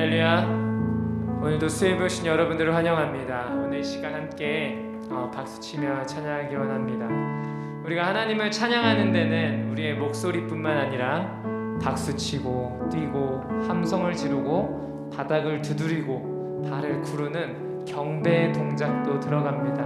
할렐루야. 오늘도 수요일 오신 여러분들을 환영합니다. 오늘 이 시간 함께 박수치며 찬양하기 원합니다. 우리가 하나님을 찬양하는 데는 우리의 목소리뿐만 아니라 박수치고 뛰고 함성을 지르고 바닥을 두드리고 발을 구르는 경배의 동작도 들어갑니다.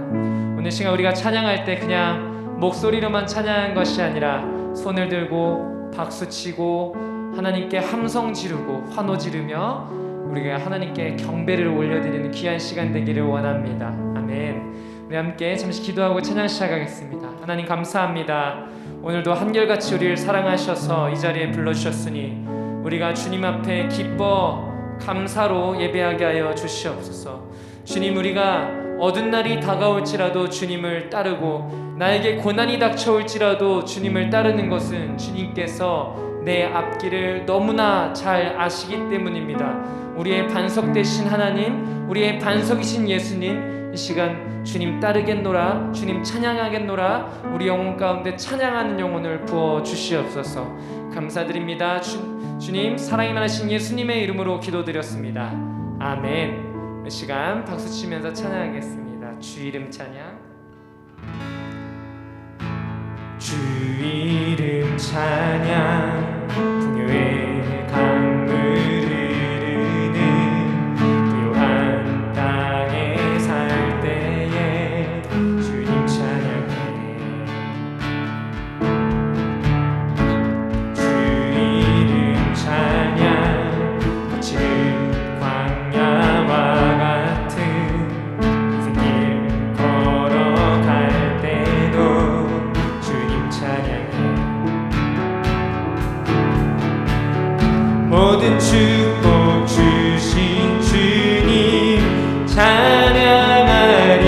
오늘 시간 우리가 찬양할 때 그냥 목소리로만 찬양하는 것이 아니라 손을 들고 박수치고 하나님께 함성 지르고 환호 지르며 우리가 하나님께 경배를 올려드리는 귀한 시간 되기를 원합니다. 아멘. 우리 함께 잠시 기도하고 찬양 시작하겠습니다. 하나님 감사합니다. 오늘도 한결같이 우리를 사랑하셔서 이 자리에 불러주셨으니 우리가 주님 앞에 기뻐 감사로 예배하게 하여 주시옵소서. 주님, 우리가 어두운 날이 다가올지라도 주님을 따르고 나에게 고난이 닥쳐올지라도 주님을 따르는 것은 주님께서 내 앞길을 너무나 잘 아시기 때문입니다. 우리의 반석 되신 하나님, 우리의 반석이신 예수님, 이 시간 주님 따르겠노라, 주님 찬양하겠노라, 우리 영혼 가운데 찬양하는 영혼을 부어 주시옵소서. 감사드립니다. 주님 사랑이 많으신 예수님의 이름으로 기도드렸습니다. 아멘. 이 시간 박수치면서 찬양하겠습니다. 주 이름 찬양. 주 이름 찬양, 풍요의 강물 흐르는 부요한 땅에 살 때에 주님 찬양해. 주 이름 찬양, 거칠은 광야와 같은 인생길 걸어갈 때도 모든 축복 주신 주님 찬양하리.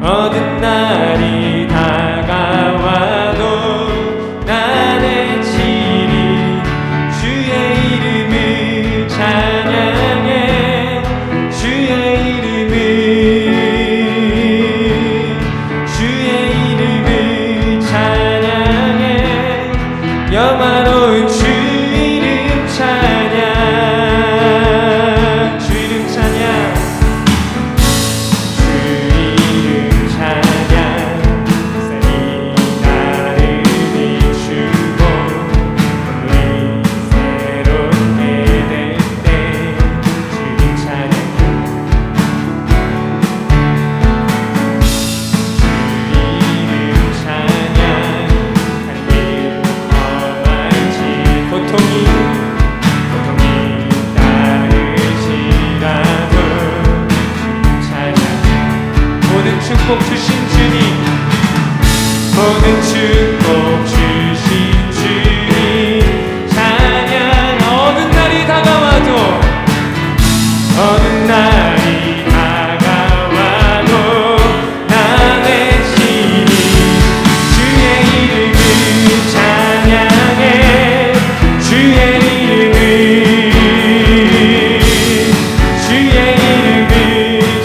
어두운 날이 다가와도 나의 지리 주의 이름을 찬양해. 주의 이름을 찬양해. 영화로운 주 이름 찬양. 주 이름 찬양. 주 이름 찬양. 햇살이 나를 비추고 눈물이 새롭게 될 때 주 이름 찬양. 주 이름 찬양. 고통이 따르지라도 찬양. 모든 축복 주신 주님, 모든 축복 주신 주님 찬양. 어두운 날이 다가와도, 어두운 날이 다가와도 나의 신이 주의 이름을 찬양해. 주의 이름을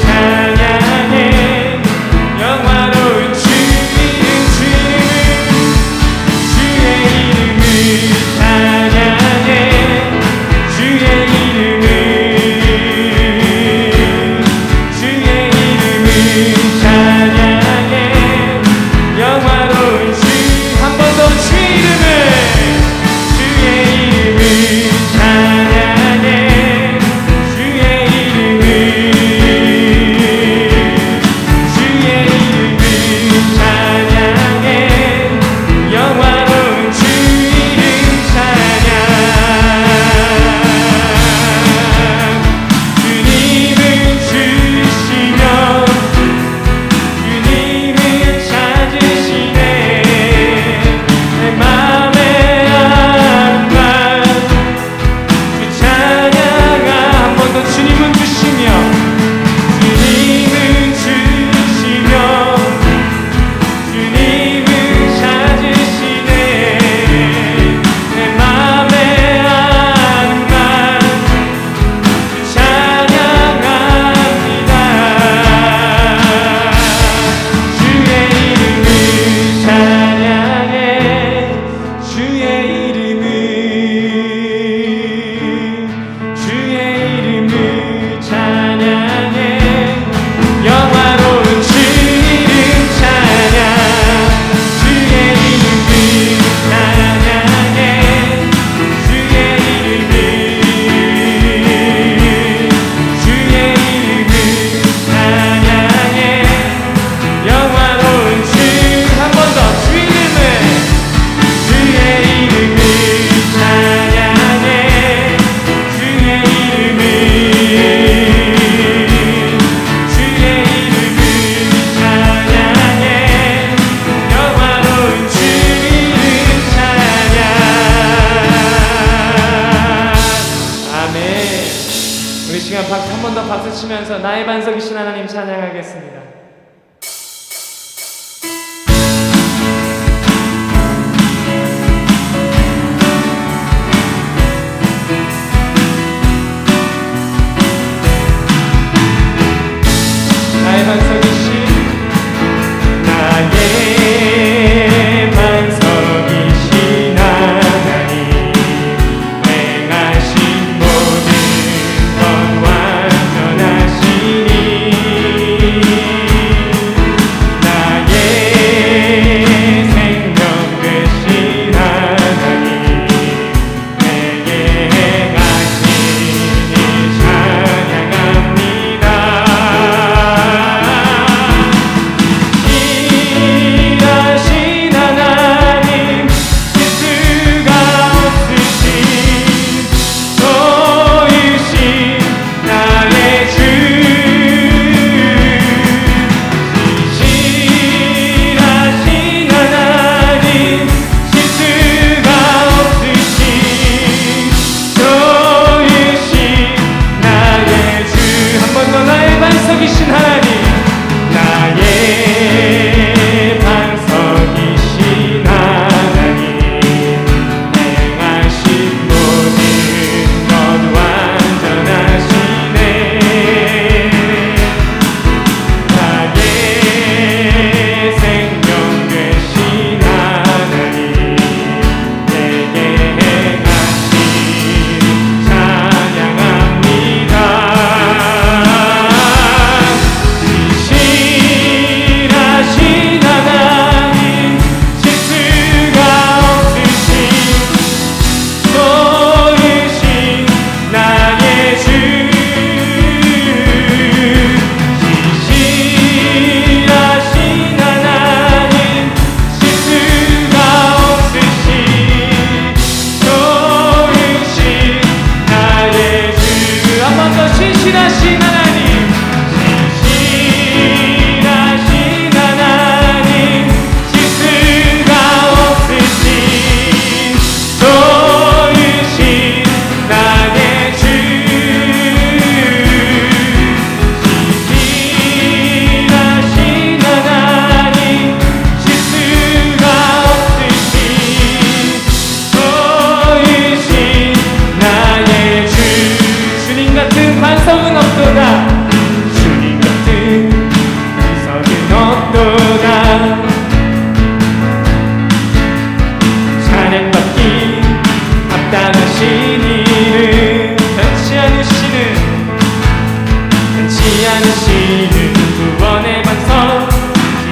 찬양해. 영화로운 주 이름, 치면서 나의 반석이신 하나님 찬양하겠습니다. 나의 반석이신 하나님 행하신 모든 것 완전하시니 나의 생명 되신 하나님 내게 행하시니 찬양합니다. 일하신 하나님 실수가 없으신 소유신 나의 주 신실하신 하나님 실수가 없으신 소유신 나의 주 한 번 더 나의 반석이신 하나님 나의 반석이신 하나님 행하신 모든 것 완전하시네 나의 생명 되신 하나님 내게 행하신 찬양합니다. 신실하신 하나님 실수가 없으신 소유신 나의 주 신실하신 하나님 실수가 없으신 소유신 나의 주 한 번 더 신실하신 하나님 신실하신 하나님 실수가 없으신 소유신 나의 주 신실하신 하나님 실수가 없으신 소유신 나의 주 주님 같은 반석은 없도다 주님 같은 반석은 없도다 찬양받기 합당하신 이름 변치 않으시는 구원의 반석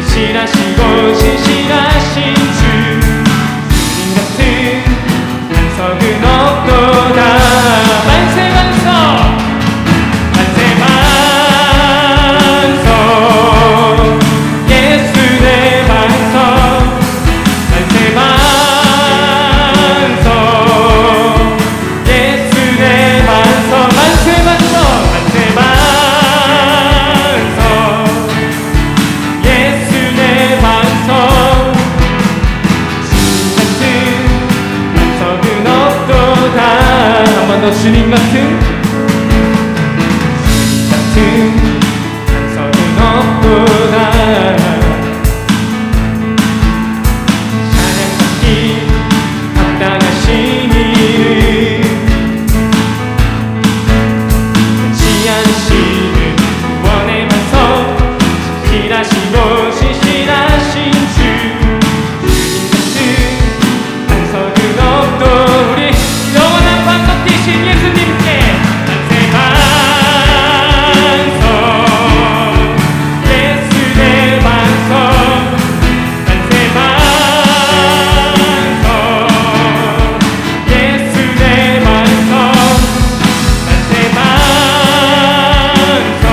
신실하시고 신실하신 주 주님 같은 반석은 없도다 만세 반석 만세 반석 예수 내 반석 만세 반석 예수 내 반석 만세 반석 만세 반석 예수 내 반석 주님 같은 반석은 없도다 한 번 더 주님 같은 반석은 없도다 찬양받기 합당하신 이름 변치 않으시는 구원의 반석 신실하시고 신실하신 주 주님 같은 반석은 없도 우리 영원한 반석 되신 예수님께 만세 반석 예수 내 반석 만세 반석 예수 내 반석 만세 반석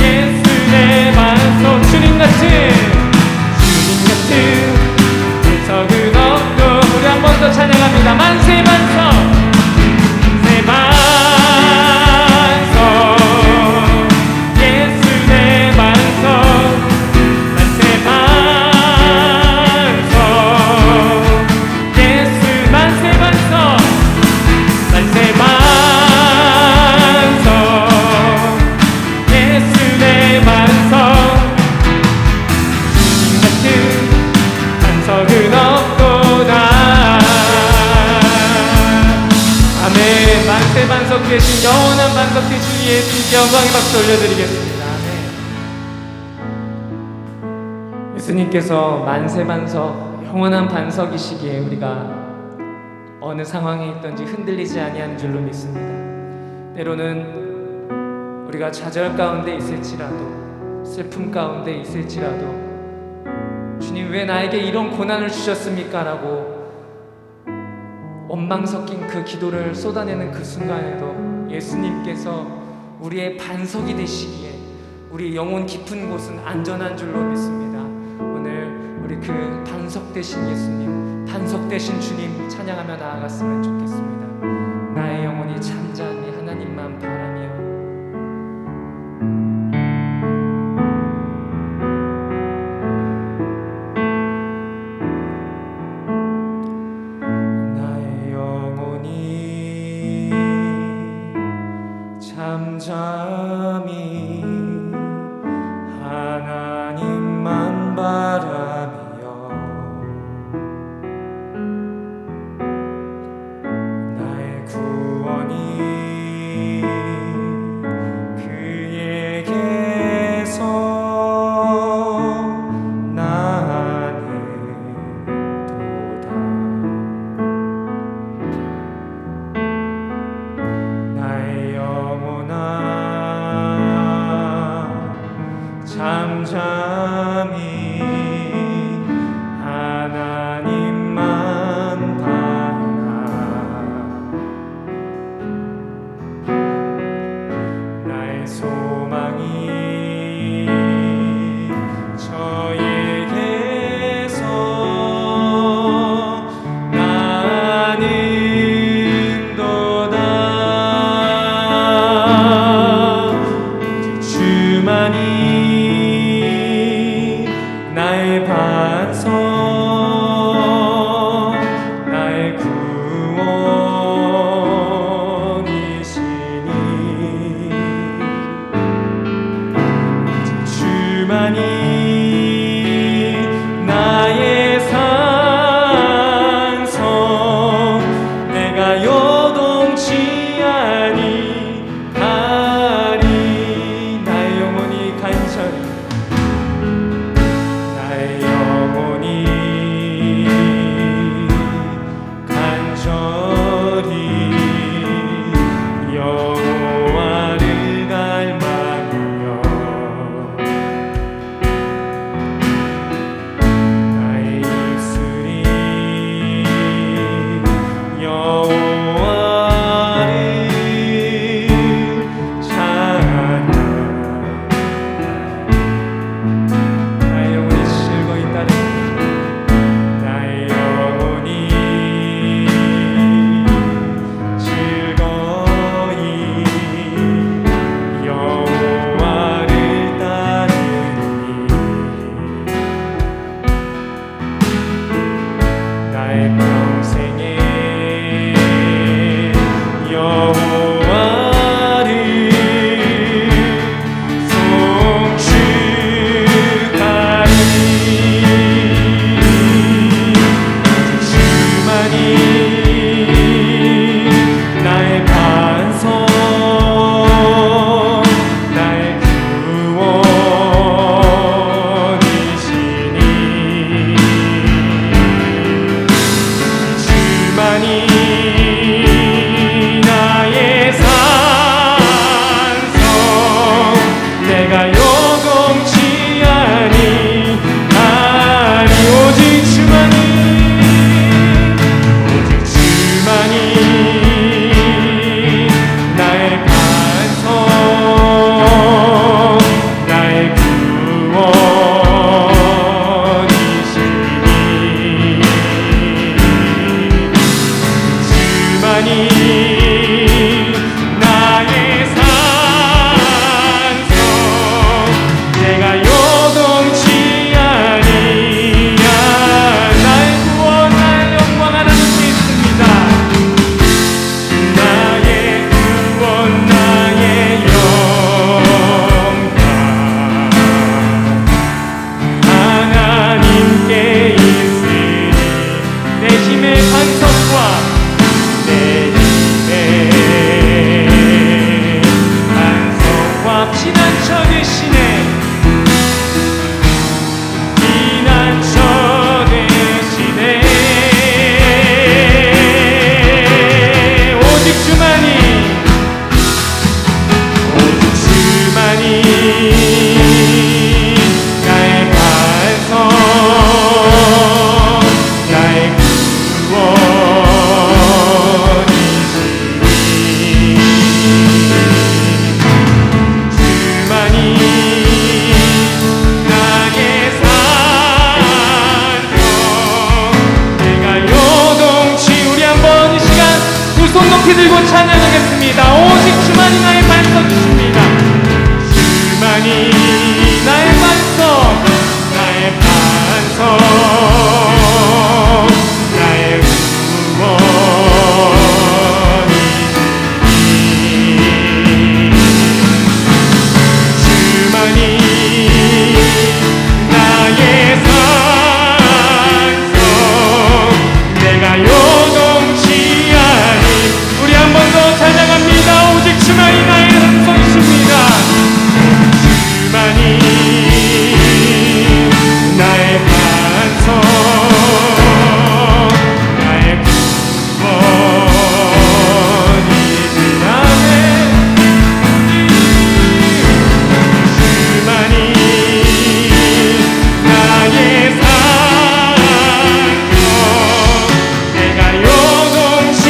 예수 내 반석 주님 같은 반석은 없도 우리 한 번 더 찬양합니다. 만세 반석 만세 반석 예수 내 반석 만세 반석 예수 만세 반석 만세 반석 되신 영원한 반석 되신 예수님께 영광의 박수 올려드리겠습니다. 아멘. 예수님께서 만세반석 영원한 반석이시기에 우리가 어느 상황에 있든지 흔들리지 아니하는 줄로 믿습니다. 때로는 우리가 좌절 가운데 있을지라도 슬픔 가운데 있을지라도 주님 왜 나에게 이런 고난을 주셨습니까? 라고 원망 섞인 그 기도를 쏟아내는 그 순간에도 예수님께서 우리의 반석이 되시기에 우리 영혼 깊은 곳은 안전한 줄로 믿습니다. 오늘 우리 그 반석 되신 예수님, 반석 되신 주님 찬양하며 나아갔으면 좋겠습니다. 나의 영혼이 잠잠히 하나님만 바라며 잠잠히 하나님만 바라며 나의 구원이 높이 들고 찬양하겠습니다. 오직 주만이 나의 반석이십니다. 주만이 나의 반석, 나의 반석, 나의 구원이시니 주만이 나의 반석, 내가 요동치 아니. 우리 한 번 더 찬양합니다. 오직 주만이 나의 반석이십니다. 주만이 나의 반석, 나의 구원이시라네. 주만이 나의 산성, 내가 요동치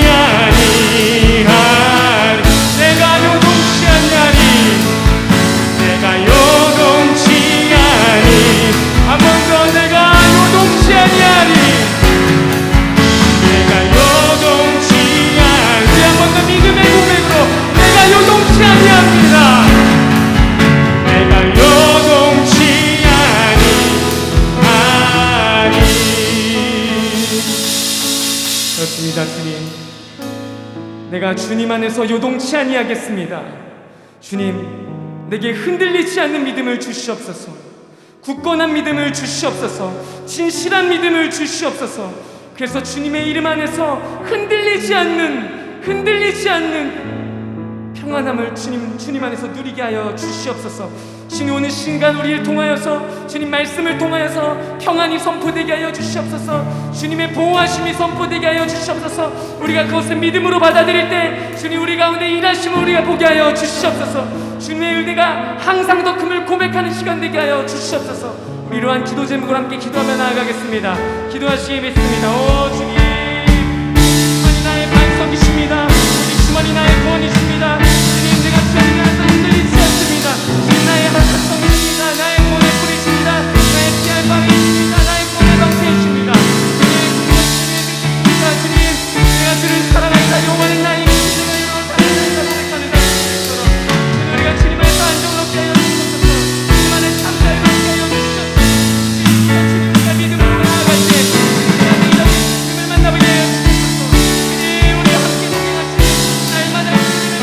아니하리. 내가 요동치 아니하리. 내가 요동치 아니. 한 번 더. 내가 요동치 아니하리. 내가 요동치 아니. 한 번 더 믿음의 고백으로 내가 요동치 아니합니다. 내가 요동치 아니. 그렇습니다. 주님, 내가 주님 안에서 요동치 아니하겠습니다. 주님, 내게 흔들리지 않는 믿음을 주시옵소서. 굳건한 믿음을 주시옵소서. 진실한 믿음을 주시옵소서. 그래서 주님의 이름 안에서 흔들리지 않는 평안함을 주님 안에서 누리게 하여 주시옵소서. 주님, 오늘 시간 우리를 통하여서 주님 말씀을 통하여서 평안이 선포되게 하여 주시옵소서. 주님의 보호하심이 선포되게 하여 주시옵소서. 우리가 그것을 믿음으로 받아들일 때 주님 우리 가운데 일하심을 우리가 보게 하여 주시옵소서. 주님의 은혜가 항상 더 큼을 고백하는 시간 되게 하여 주시옵소서. 우리 이러한 기도 제목으로 함께 기도하며 나아가겠습니다. 기도하시겠습니다. 오 주님, 주만이 나의 반석이십니다. 우리 주만이 나의 구원이십니다. 주님, 내가 주님 안에서 흔들리지 않습니다. 주님, 나의 반석이십니다. 나의 구원의 뿌리십니다. 나의 피할 방이십니다. 나의 구원의 방패이십니다. 주님, 내가 주를 사랑하리라. 영원한 나의 내가 이루어 사랑하리라 고백하는 자들처럼 우리가 주님 안에서 안정을 얻게 하여 주시옵소서. 주님 안에 참사를 얻게 하여 주시옵소서. 주님과 믿음으로 나아갈 때 주님과 믿음을 만나보게 하여 주시옵소서. 주님, 우리와 함께 동행하시니 날마다 주님의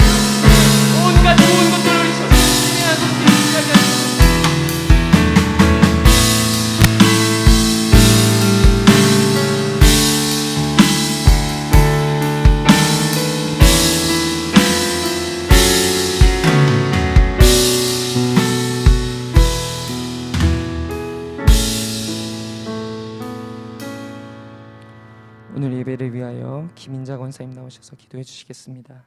온갖 좋은 것들을 주셔서 주님의 아버지 시작하게 하시옵소서. 오늘 예배를 위하여 김인자 권사님 나오셔서 기도해 주시겠습니다.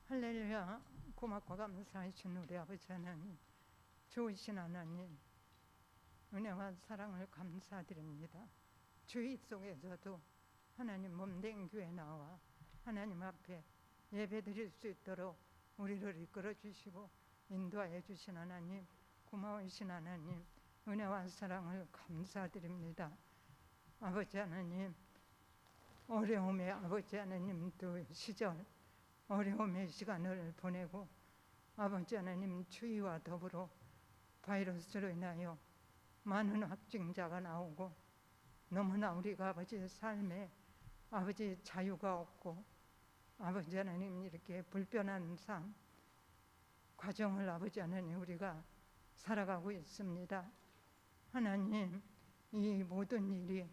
할렐루야. 고맙고 감사하신 우리 아버지 하나님, 좋으신 하나님, 은혜와 사랑을 감사드립니다. 주의 속에서도 하나님 몸된 교회 나와 하나님 앞에 예배 드릴 수 있도록 우리를 이끌어 주시고 인도하여 주신 하나님, 고마우신 하나님, 은혜와 사랑을 감사드립니다. 아버지 하나님, 어려움의 아버지 하나님 또 시절 어려움의 시간을 보내고 아버지 하나님, 추위와 더불어 바이러스로 인하여 많은 확진자가 나오고 너무나 우리가 아버지 삶에 아버지 자유가 없고 아버지 하나님 이렇게 불편한 삶 과정을 아버지 하나님 우리가 살아가고 있습니다. 하나님, 이 모든 일이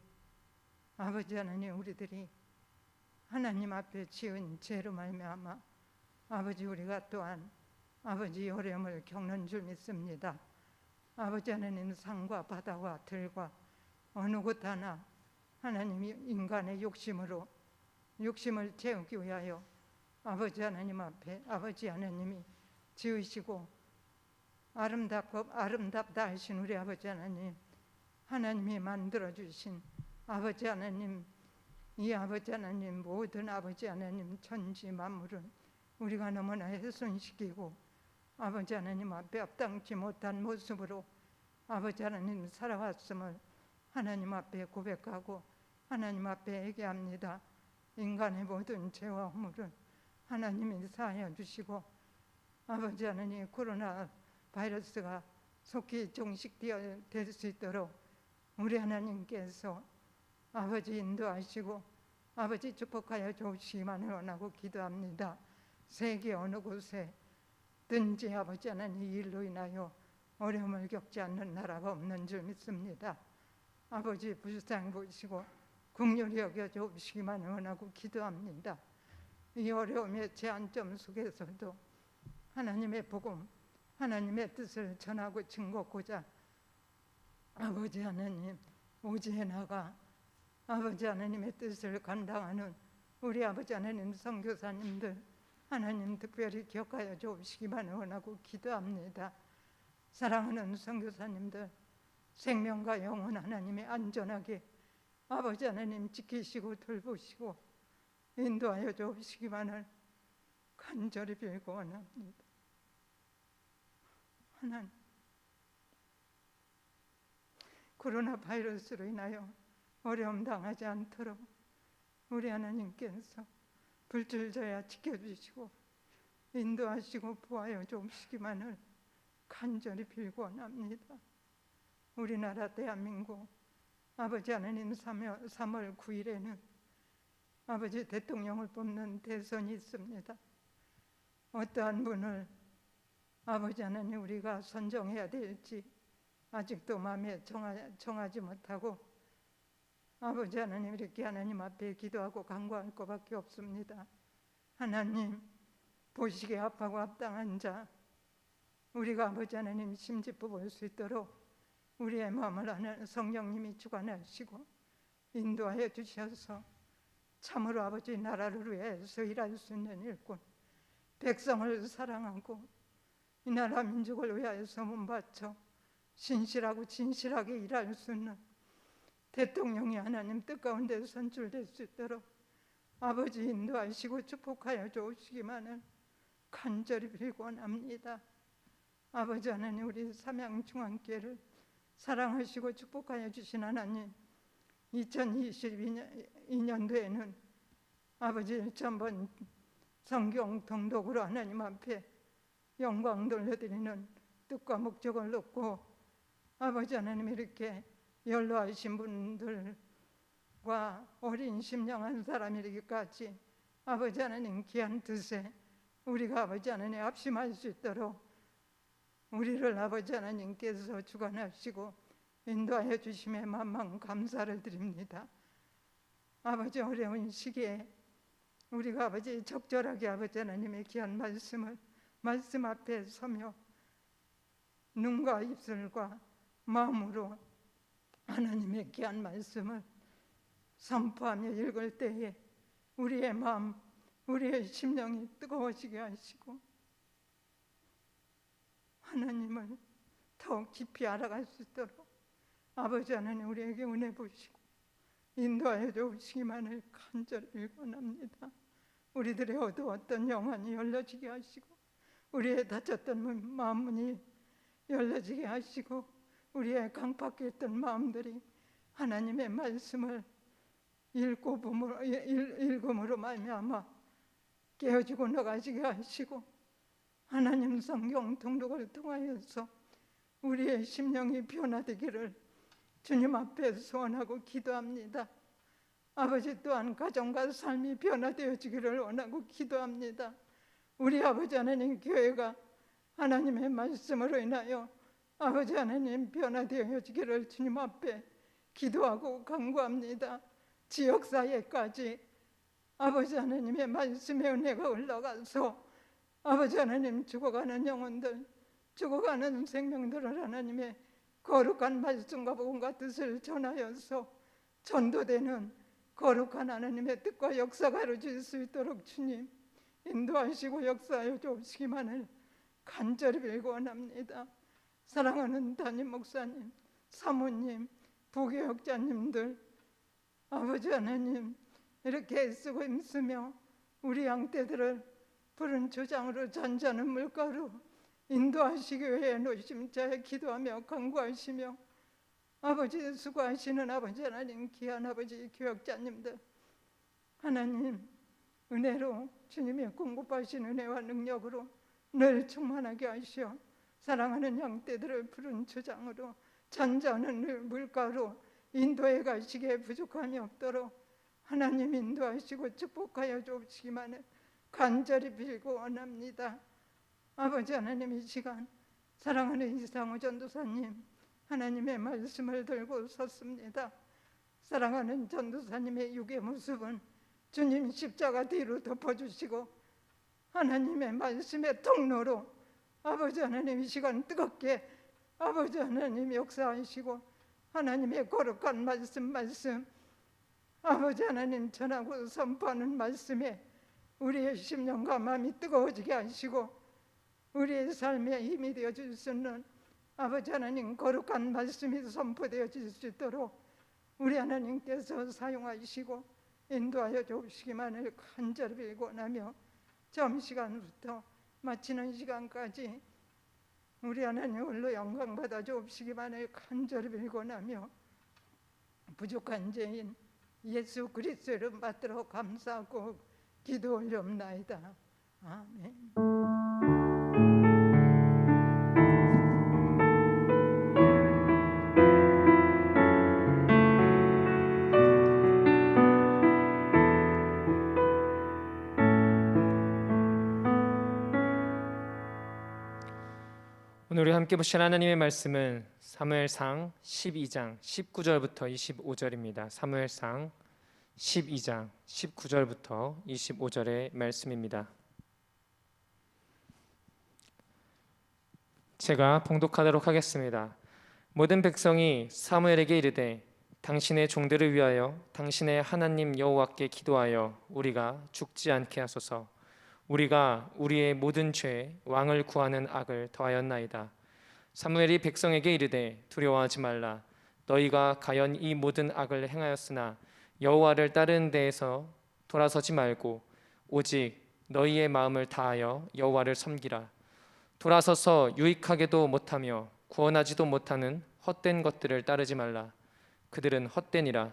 아버지 하나님 우리들이 하나님 앞에 지은 죄로 말미암아 아버지 우리가 또한 아버지 어려움을 겪는 줄 믿습니다. 아버지 하나님, 산과 바다와 들과 어느 곳 하나 하나님이 인간의 욕심을 채우기 위하여 아버지 하나님 앞에 아버지 하나님이 지으시고 아름답다 하신 우리 아버지 하나님, 하나님이 만들어주신 아버지 하나님, 이 아버지 하나님 모든 아버지 하나님 천지 만물은 우리가 너무나 훼손시키고 아버지 하나님 앞에 앞당지 못한 모습으로 아버지 하나님 살아왔음을 하나님 앞에 고백하고 하나님 앞에 얘기합니다. 인간의 모든 죄와 허물은 하나님이 사하여 주시고 아버지 하나님 코로나 바이러스가 속히 종식되어 될 수 있도록 우리 하나님께서 아버지 인도하시고 아버지 축복하여 주시기만을 원하고 기도합니다. 세계 어느 곳에든지 아버지 하나님 이 일로 인하여 어려움을 겪지 않는 나라가 없는 줄 믿습니다. 아버지 불쌍히 보시고 긍휼히 여겨 주시기만을 원하고 기도합니다. 이 어려움의 제한점 속에서도 하나님의 복음, 하나님의 뜻을 전하고 증거하고자 아버지 하나님 오지에 나가 아버지 하나님의 뜻을 감당하는 우리 아버지 하나님 선교사님들 하나님 특별히 기억하여 주시기만을 원하고 기도합니다. 사랑하는 선교사님들 생명과 영혼 하나님의 안전하게 아버지 하나님 지키시고 돌보시고 인도하여 주시기만을 간절히 빌고 원합니다. 하나님, 코로나 바이러스로 인하여 어려움 당하지 않도록 우리 하나님께서 불출저야 지켜주시고 인도하시고 보호하여 주시기만을 간절히 빌고 원합니다. 우리나라 대한민국 아버지 하나님 3월 9일에는 아버지 대통령을 뽑는 대선이 있습니다. 어떠한 분을 아버지 하나님 우리가 선정해야 될지 아직도 마음에 정하지 못하고 아버지 하나님 이렇게 하나님 앞에 기도하고 간구할 것밖에 없습니다. 하나님 보시기에 합하고 합당한 자 우리가 아버지 하나님 심지어 볼 수 있도록 우리의 마음을 성령님이 주관하시고 인도하여 주셔서 참으로 아버지 나라를 위해서 일할 수 있는 일꾼 백성을 사랑하고 이 나라 민족을 위하여서 몸바쳐 신실하고 진실하게 일할 수 있는 대통령이 하나님 뜻 가운데 선출될 수 있도록 아버지 인도하시고 축복하여 주시기만을 간절히 빌고 원합니다. 아버지 하나님 우리 삼양중앙교회를 사랑하시고 축복하여 주신 하나님 2022년도에는 아버지 전번 성경 통독으로 하나님 앞에 영광 돌려드리는 뜻과 목적을 놓고 아버지 하나님 이렇게 연로하신 분들과 어린 심령한 사람이 이르기까지 아버지 하나님 귀한 뜻에 우리가 아버지 하나님 합심할 수 있도록 우리를 아버지 하나님께서 주관하시고 인도하여 주심에 만만 감사를 드립니다. 아버지 어려운 시기에 우리가 아버지 적절하게 아버지 하나님의 귀한 말씀을 말씀 앞에 서며 눈과 입술과 마음으로 하나님의 귀한 말씀을 선포하며 읽을 때에 우리의 마음, 우리의 심령이 뜨거워지게 하시고 하나님을 더욱 깊이 알아갈 수 있도록 아버지 하나님 우리에게 은혜 보시고 인도하여 주시기만을 간절히 빌고합니다. 우리들의 어두웠던 영안이 열려지게 하시고 우리의 닫혔던 마음문이 열려지게 하시고 우리의 강팍했던 마음들이 하나님의 말씀을 읽음으로 말미암아 깨어지고 나가지게 하시고 하나님 성경 통독을 통하여서 우리의 심령이 변화되기를 주님 앞에 소원하고 기도합니다. 아버지 또한 가정과 삶이 변화되어지기를 원하고 기도합니다. 우리 아버지 하나님 교회가 하나님의 말씀으로 인하여 아버지 하나님 변화되어지기를 주님 앞에 기도하고 간구합니다. 지역사회까지 아버지 하나님의 말씀의 은혜가 올라가서 아버지 하나님 죽어가는 영혼들, 죽어가는 생명들을 하나님의 거룩한 말씀과 복음과 뜻을 전하여서 전도되는 거룩한 하나님의 뜻과 역사가 이루어질 수 있도록 주님 인도하시고 역사하여 주시기만을 간절히 빌고 원합니다. 사랑하는 담임 목사님, 사모님, 부교역자님들 아버지 하나님 이렇게 애쓰고 힘쓰며 우리 양떼들을 푸른 초장으로 잔잔한 물가로 인도하시기 위해 노심차에 기도하며 간구하시며 아버지 수고하시는 아버지 하나님, 귀한 아버지 교역자님들 하나님 은혜로 주님의 공급하신 은혜와 능력으로 늘 충만하게 하시어 사랑하는 양떼들을 푸른 초장으로 잔잔한 물가로 인도해 가시기에 부족함이 없도록 하나님 인도하시고 축복하여 주시기만을 간절히 빌고 원합니다. 아버지 하나님, 이 시간 사랑하는 이상호 전도사님 하나님의 말씀을 들고 섰습니다. 사랑하는 전도사님의 육의 모습은 주님 십자가 뒤로 덮어주시고 하나님의 말씀의 통로로 아버지 하나님 이 시간 뜨겁게 아버지 하나님 역사하시고 하나님의 거룩한 말씀 아버지 하나님 전하고 선포하는 말씀에 우리의 심령과 마음이 뜨거워지게 하시고 우리의 삶에 힘이 되어줄 수 있는 아버지 하나님 거룩한 말씀이 선포되어질 수 있도록 우리 하나님께서 사용하시고 인도하여 주시기만을 간절히 빌고 나며 점시간부터 마치는 시간까지 우리 하나님 홀로 영광 받아 주시기만을 간절히 빌고 나며 부족한 죄인 예수 그리스도 이름 받들어 감사하고 기도 올려옵나이다. 아멘. 오늘 우리 함께 보실 하나님의 말씀은 사무엘상 12장 19절부터 25절입니다. 사무엘상 12장 19절부터 25절의 말씀입니다. 제가 봉독하도록 하겠습니다. 모든 백성이 사무엘에게 이르되 당신의 종들을 위하여 당신의 하나님 여호와께 기도하여 우리가 죽지 않게 하소서. 우리가 우리의 모든 죄 왕을 구하는 악을 더하였나이다. 사무엘이 백성에게 이르되 두려워하지 말라. 너희가 가연 이 모든 악을 행하였으나 여호와를 따르는 데에서 돌아서지 말고 오직 너희의 마음을 다하여 여호와를 섬기라. 돌아서서 유익하게도 못하며 구원하지도 못하는 헛된 것들을 따르지 말라. 그들은 헛되니라.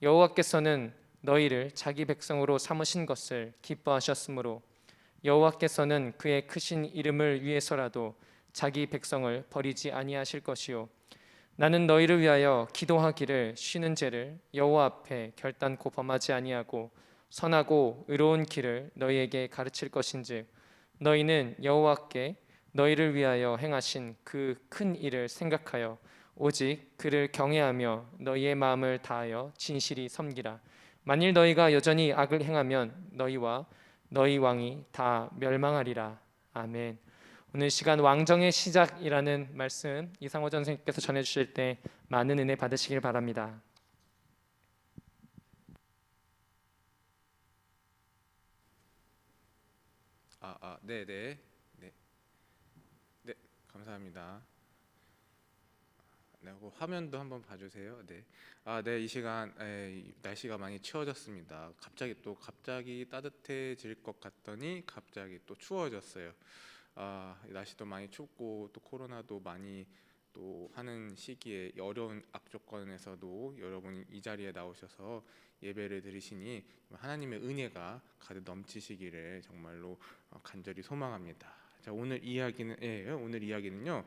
여호와께서는 너희를 자기 백성으로 삼으신 것을 기뻐하셨으므로 여호와께서는 그의 크신 이름을 위해서라도 자기 백성을 버리지 아니하실 것이요 나는 너희를 위하여 기도하기를 쉬는 죄를 여호와 앞에 결단코 범하지 아니하고 선하고 의로운 길을 너희에게 가르칠 것인즉 너희는 여호와께 너희를 위하여 행하신 그 큰 일을 생각하여 오직 그를 경외하며 너희의 마음을 다하여 진실이 섬기라. 만일 너희가 여전히 악을 행하면 너희와 너희 왕이 다 멸망하리라. 아멘. 오늘 시간 왕정의 시작이라는 말씀 이상호 전생님께서 전해주실 때 많은 은혜 받으시길 바랍니다. 네, 감사합니다. 네, 그 화면도 한번 봐주세요. 네, 이 시간 날씨가 많이 추워졌습니다. 갑자기 따뜻해질 것 같더니 갑자기 또 추워졌어요. 날씨도 많이 춥고 또 코로나도 많이 또 하는 시기에 어려운 악조건에서도 여러분이 이 자리에 나오셔서 예배를 드리시니 하나님의 은혜가 가득 넘치시기를 정말로 간절히 소망합니다. 자, 오늘 이야기는요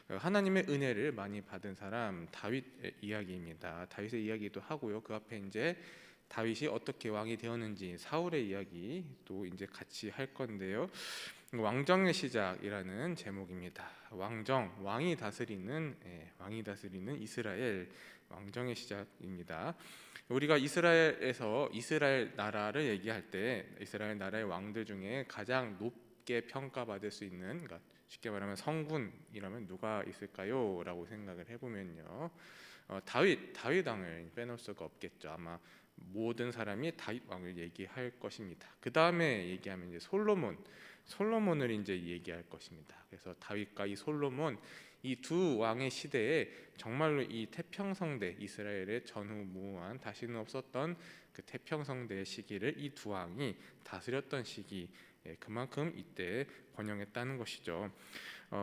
하나님의 은혜를 많이 받은 사람 다윗의 이야기입니다. 다윗의 이야기도 하고요. 그 앞에 이제 다윗이 어떻게 왕이 되었는지 사울의 이야기도 이제 같이 할 건데요. 왕정의 시작이라는 제목입니다. 왕이 다스리는 이스라엘 왕정의 시작입니다. 우리가 이스라엘 나라를 얘기할 때 이스라엘 나라의 왕들 중에 가장 높게 평가받을 수 있는, 그러니까 쉽게 말하면 성군이라면 누가 있을까요? 라고 생각을 해보면요, 다윗 왕을 빼놓을 수가 없겠죠. 아마 모든 사람이 다윗 왕을 얘기할 것입니다. 그 다음에 얘기하면 이제 솔로몬을 이제 얘기할 것입니다. 그래서 다윗과 이 솔로몬 이 두 왕의 시대에 정말로 이 태평성대, 이스라엘의 전후무한 다시는 없었던 그 태평성대의 시기를 이 두 왕이 다스렸던 시기, 그만큼 이때 번영했다는 것이죠.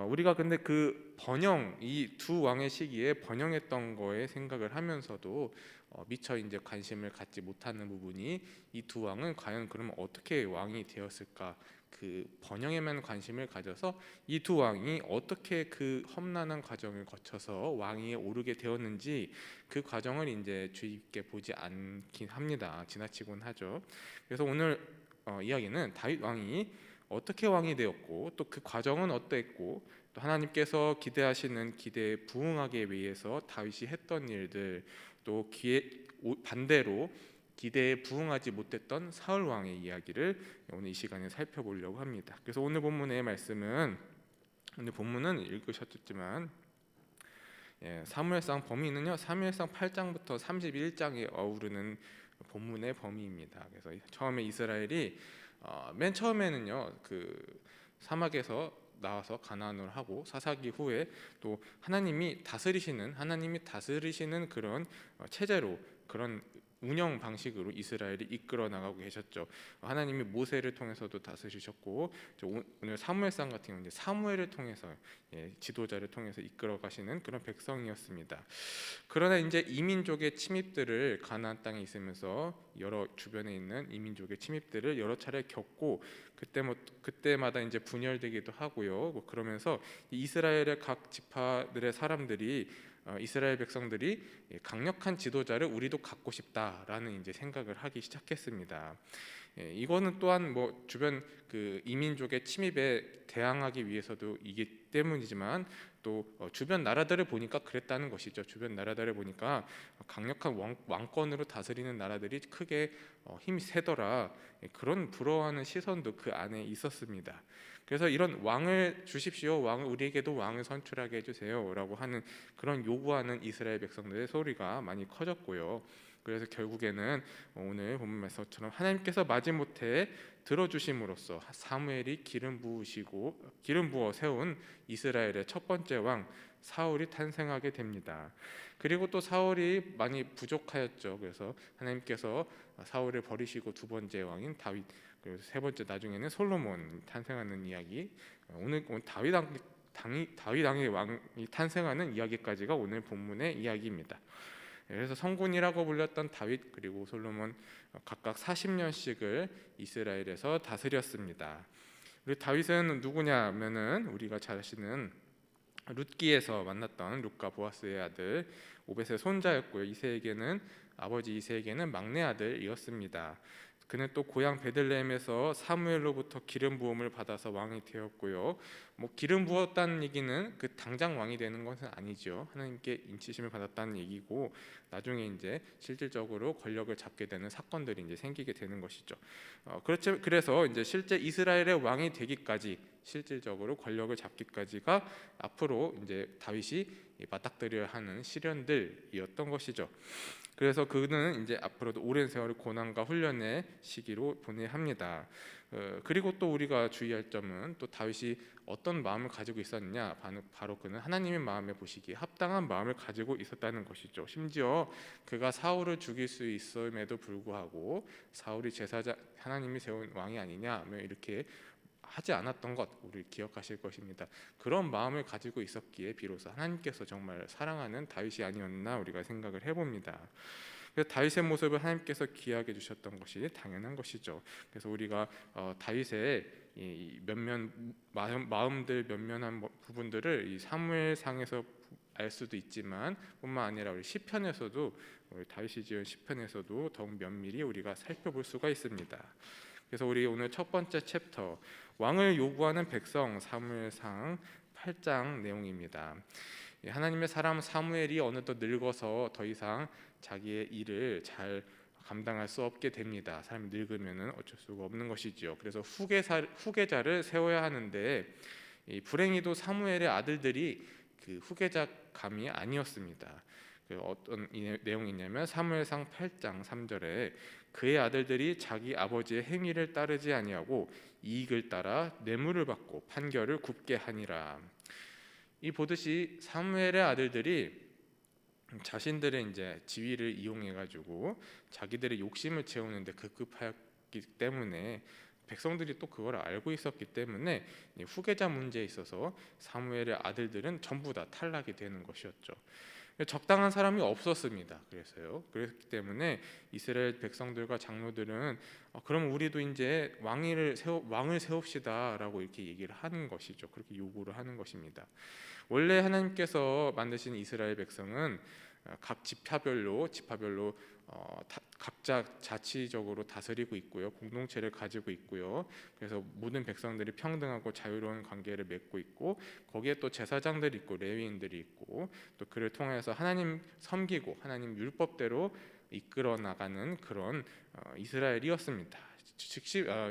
우리가 근데 그 번영, 이 두 왕의 시기에 번영했던 거에 생각을 하면서도 미처 이제 관심을 갖지 못하는 부분이, 이 두 왕은 과연 그러면 어떻게 왕이 되었을까? 그 번영에만 관심을 가져서 이 두 왕이 어떻게 그 험난한 과정을 거쳐서 왕위에 오르게 되었는지, 그 과정을 이제 주의 깊게 보지 않긴 합니다. 지나치곤 하죠. 그래서 오늘 이야기는 다윗 왕이 어떻게 왕이 되었고, 또 그 과정은 어떠했고, 또 하나님께서 기대하시는 기대에 부응하기 위해서 다윗이 했던 일들, 또 반대로 기대에 부응하지 못했던 사울 왕의 이야기를 오늘 이 시간에 살펴보려고 합니다. 그래서 오늘 본문의 말씀은, 오늘 본문은 읽으셨지만 사무엘상 범위는요, 사무엘상 8장부터 31장에 어우르는 본문의 범위입니다. 그래서 처음에 이스라엘이 맨 처음에는요, 그 사막에서 나와서 가나안을 하고, 사사기 후에 또 하나님이 다스리시는 그런 체제로, 그런 운영 방식으로 이스라엘이 이끌어 나가고 계셨죠. 하나님이 모세를 통해서도 다스리셨고, 오늘 사무엘상 같은 경우는 사무엘을 통해서, 지도자를 통해서 이끌어 가시는 그런 백성이었습니다. 그러나 이제 이민족의 침입들을, 가나안 땅에 있으면서 여러 주변에 있는 이민족의 침입들을 여러 차례 겪고, 그때마다 이제 분열되기도 하고요. 그러면서 이스라엘의 각 지파들의 사람들이, 이스라엘 백성들이 강력한 지도자를 우리도 갖고 싶다라는 이제 생각을 하기 시작했습니다. 이거는 또한 주변 그 이민족의 침입에 대항하기 위해서도 이기 때문이지만, 또 주변 나라들을 보니까 그랬다는 것이죠. 주변 나라들을 보니까 강력한 왕권으로 다스리는 나라들이 크게 힘이 세더라, 그런 부러워하는 시선도 그 안에 있었습니다. 그래서 이런 왕을 주십시오, 우리에게도 왕을 선출하게 해주세요라고 하는 그런 요구하는 이스라엘 백성들의 소리가 많이 커졌고요. 그래서 결국에는 오늘 본문 말씀처럼 하나님께서 마지못해 들어주심으로써 사무엘이 기름 부어 세운 이스라엘의 첫 번째 왕 사울이 탄생하게 됩니다. 그리고 또 사울이 많이 부족하였죠. 그래서 하나님께서 사울을 버리시고 두 번째 왕인 다윗, 그리고 세 번째 나중에는 솔로몬 탄생하는 이야기, 오늘 다윗 왕의 왕이 탄생하는 이야기까지가 오늘 본문의 이야기입니다. 그래서 성군이라고 불렸던 다윗 그리고 솔로몬 각각 40년씩을 이스라엘에서 다스렸습니다. 그리고 다윗은 누구냐면은 우리가 잘 아시는 룻기에서 만났던 룻과 보아스의 아들 오벳의 손자였고요. 아버지 이새에게는 막내 아들이었습니다. 그는 또 고향 베들레헴에서 사무엘로부터 기름 부음을 받아서 왕이 되었고요. 기름 부었다는 얘기는 그 당장 왕이 되는 것은 아니죠. 하나님께 인치심을 받았다는 얘기고, 나중에 이제 실질적으로 권력을 잡게 되는 사건들이 이제 생기게 되는 것이죠. 그래서 이제 실제 이스라엘의 왕이 되기까지, 실질적으로 권력을 잡기까지가 앞으로 이제 다윗이 맞닥뜨려야 하는 시련들이었던 것이죠. 그래서 그는 이제 앞으로도 오랜 세월을 고난과 훈련의 시기로 보내야 합니다. 그리고 또 우리가 주의할 점은, 또 다윗이 어떤 마음을 가지고 있었느냐, 바로 그는 하나님의 마음에 보시기에 합당한 마음을 가지고 있었다는 것이죠. 심지어 그가 사울을 죽일 수 있음에도 불구하고 사울이 제사장, 하나님이 세운 왕이 아니냐 이렇게 하지 않았던 것, 우리 기억하실 것입니다. 그런 마음을 가지고 있었기에 비로소 하나님께서 정말 사랑하는 다윗이 아니었나 우리가 생각을 해봅니다. 그래서 다윗의 모습을 하나님께서 기하게 주셨던 것이 당연한 것이죠. 그래서 우리가 다윗의 이 마음들 면면한 부분들을 이 사무엘상에서 알 수도 있지만, 뿐만 아니라 우리 시편에서도, 우리 다윗이 지은 시편에서도 더욱 면밀히 우리가 살펴볼 수가 있습니다. 그래서 우리 오늘 첫 번째 챕터, 왕을 요구하는 백성, 사무엘상 8장 내용입니다. 하나님의 사람 사무엘이 어느덧 늙어서 더 이상 자기의 일을 잘 감당할 수 없게 됩니다. 사람이 늙으면 어쩔 수가 없는 것이지요. 그래서 후계자를 세워야 하는데, 불행히도 사무엘의 아들들이 그 후계자감이 아니었습니다. 어떤 내용이냐면 사무엘상 8장 3절에 그의 아들들이 자기 아버지의 행위를 따르지 아니하고 이익을 따라 뇌물을 받고 판결을 굽게 하니라. 이 보듯이 사무엘의 아들들이 자신들의 이제 지위를 이용해 가지고 자기들의 욕심을 채우는데 급급하기 때문에 백성들이 또 그걸 알고 있었기 때문에 이 후계자 문제에 있어서 사무엘의 아들들은 전부 다 탈락이 되는 것이었죠. 적당한 사람이 없었습니다. 그랬기 때문에 이스라엘 백성들과 장로들은 그럼 우리도 이제 왕을 세웁시다라고 이렇게 얘기를 하는 것이죠. 그렇게 요구를 하는 것입니다. 원래 하나님께서 만드신 이스라엘 백성은 각 지파별로 각자 자치적으로 다스리고 있고요, 공동체를 가지고 있고요. 그래서 모든 백성들이 평등하고 자유로운 관계를 맺고 있고, 거기에 또 제사장들이 있고 레위인들이 있고, 또 그를 통해서 하나님 섬기고 하나님 율법대로 이끌어 나가는 그런 이스라엘이었습니다.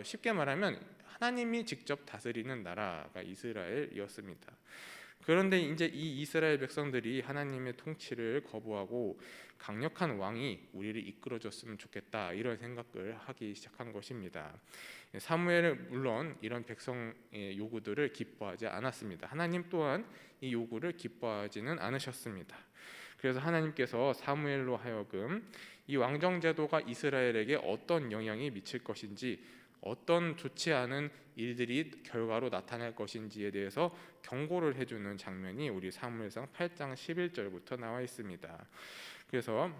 쉽게 말하면 하나님이 직접 다스리는 나라가 이스라엘이었습니다. 그런데 이제 이 이스라엘 백성들이 하나님의 통치를 거부하고 강력한 왕이 우리를 이끌어줬으면 좋겠다, 이런 생각을 하기 시작한 것입니다. 사무엘은 물론 이런 백성의 요구들을 기뻐하지 않았습니다. 하나님 또한 이 요구를 기뻐하지는 않으셨습니다. 그래서 하나님께서 사무엘로 하여금 이 왕정 제도가 이스라엘에게 어떤 영향이 미칠 것인지, 어떤 좋지 않은 일들이 결과로 나타날 것인지에 대해서 경고를 해주는 장면이 우리 사무엘상 8장 11절부터 나와 있습니다. 그래서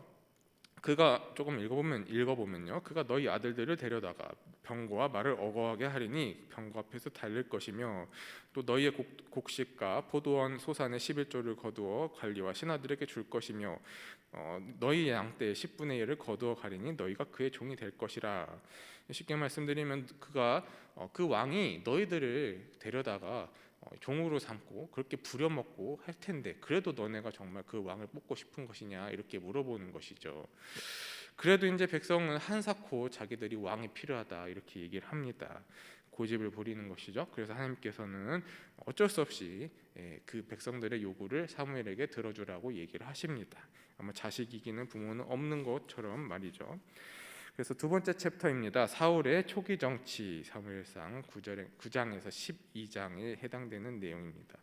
그가 조금 읽어보면요, 그가 너희 아들들을 데려다가 병거와 말을 어거하게 하리니 병거 앞에서 달릴 것이며, 또 너희의 곡식과 포도원 소산의 11조를 거두어 관리와 신하들에게 줄 것이며, 너희 양떼의 10분의 1을 거두어 가리니 너희가 그의 종이 될 것이라. 쉽게 말씀드리면 그 왕이 너희들을 데려다가 종으로 삼고 그렇게 부려먹고 할 텐데, 그래도 너네가 정말 그 왕을 뽑고 싶은 것이냐, 이렇게 물어보는 것이죠. 그래도 이제 백성은 한사코 자기들이 왕이 필요하다, 이렇게 얘기를 합니다. 고집을 부리는 것이죠. 그래서 하나님께서는 어쩔 수 없이 그 백성들의 요구를 사무엘에게 들어주라고 얘기를 하십니다. 아마 자식 이기는 부모는 없는 것처럼 말이죠. 그래서 두 번째 챕터입니다. 사울의 초기 정치, 사무엘상 9장에서 12장에 해당되는 내용입니다.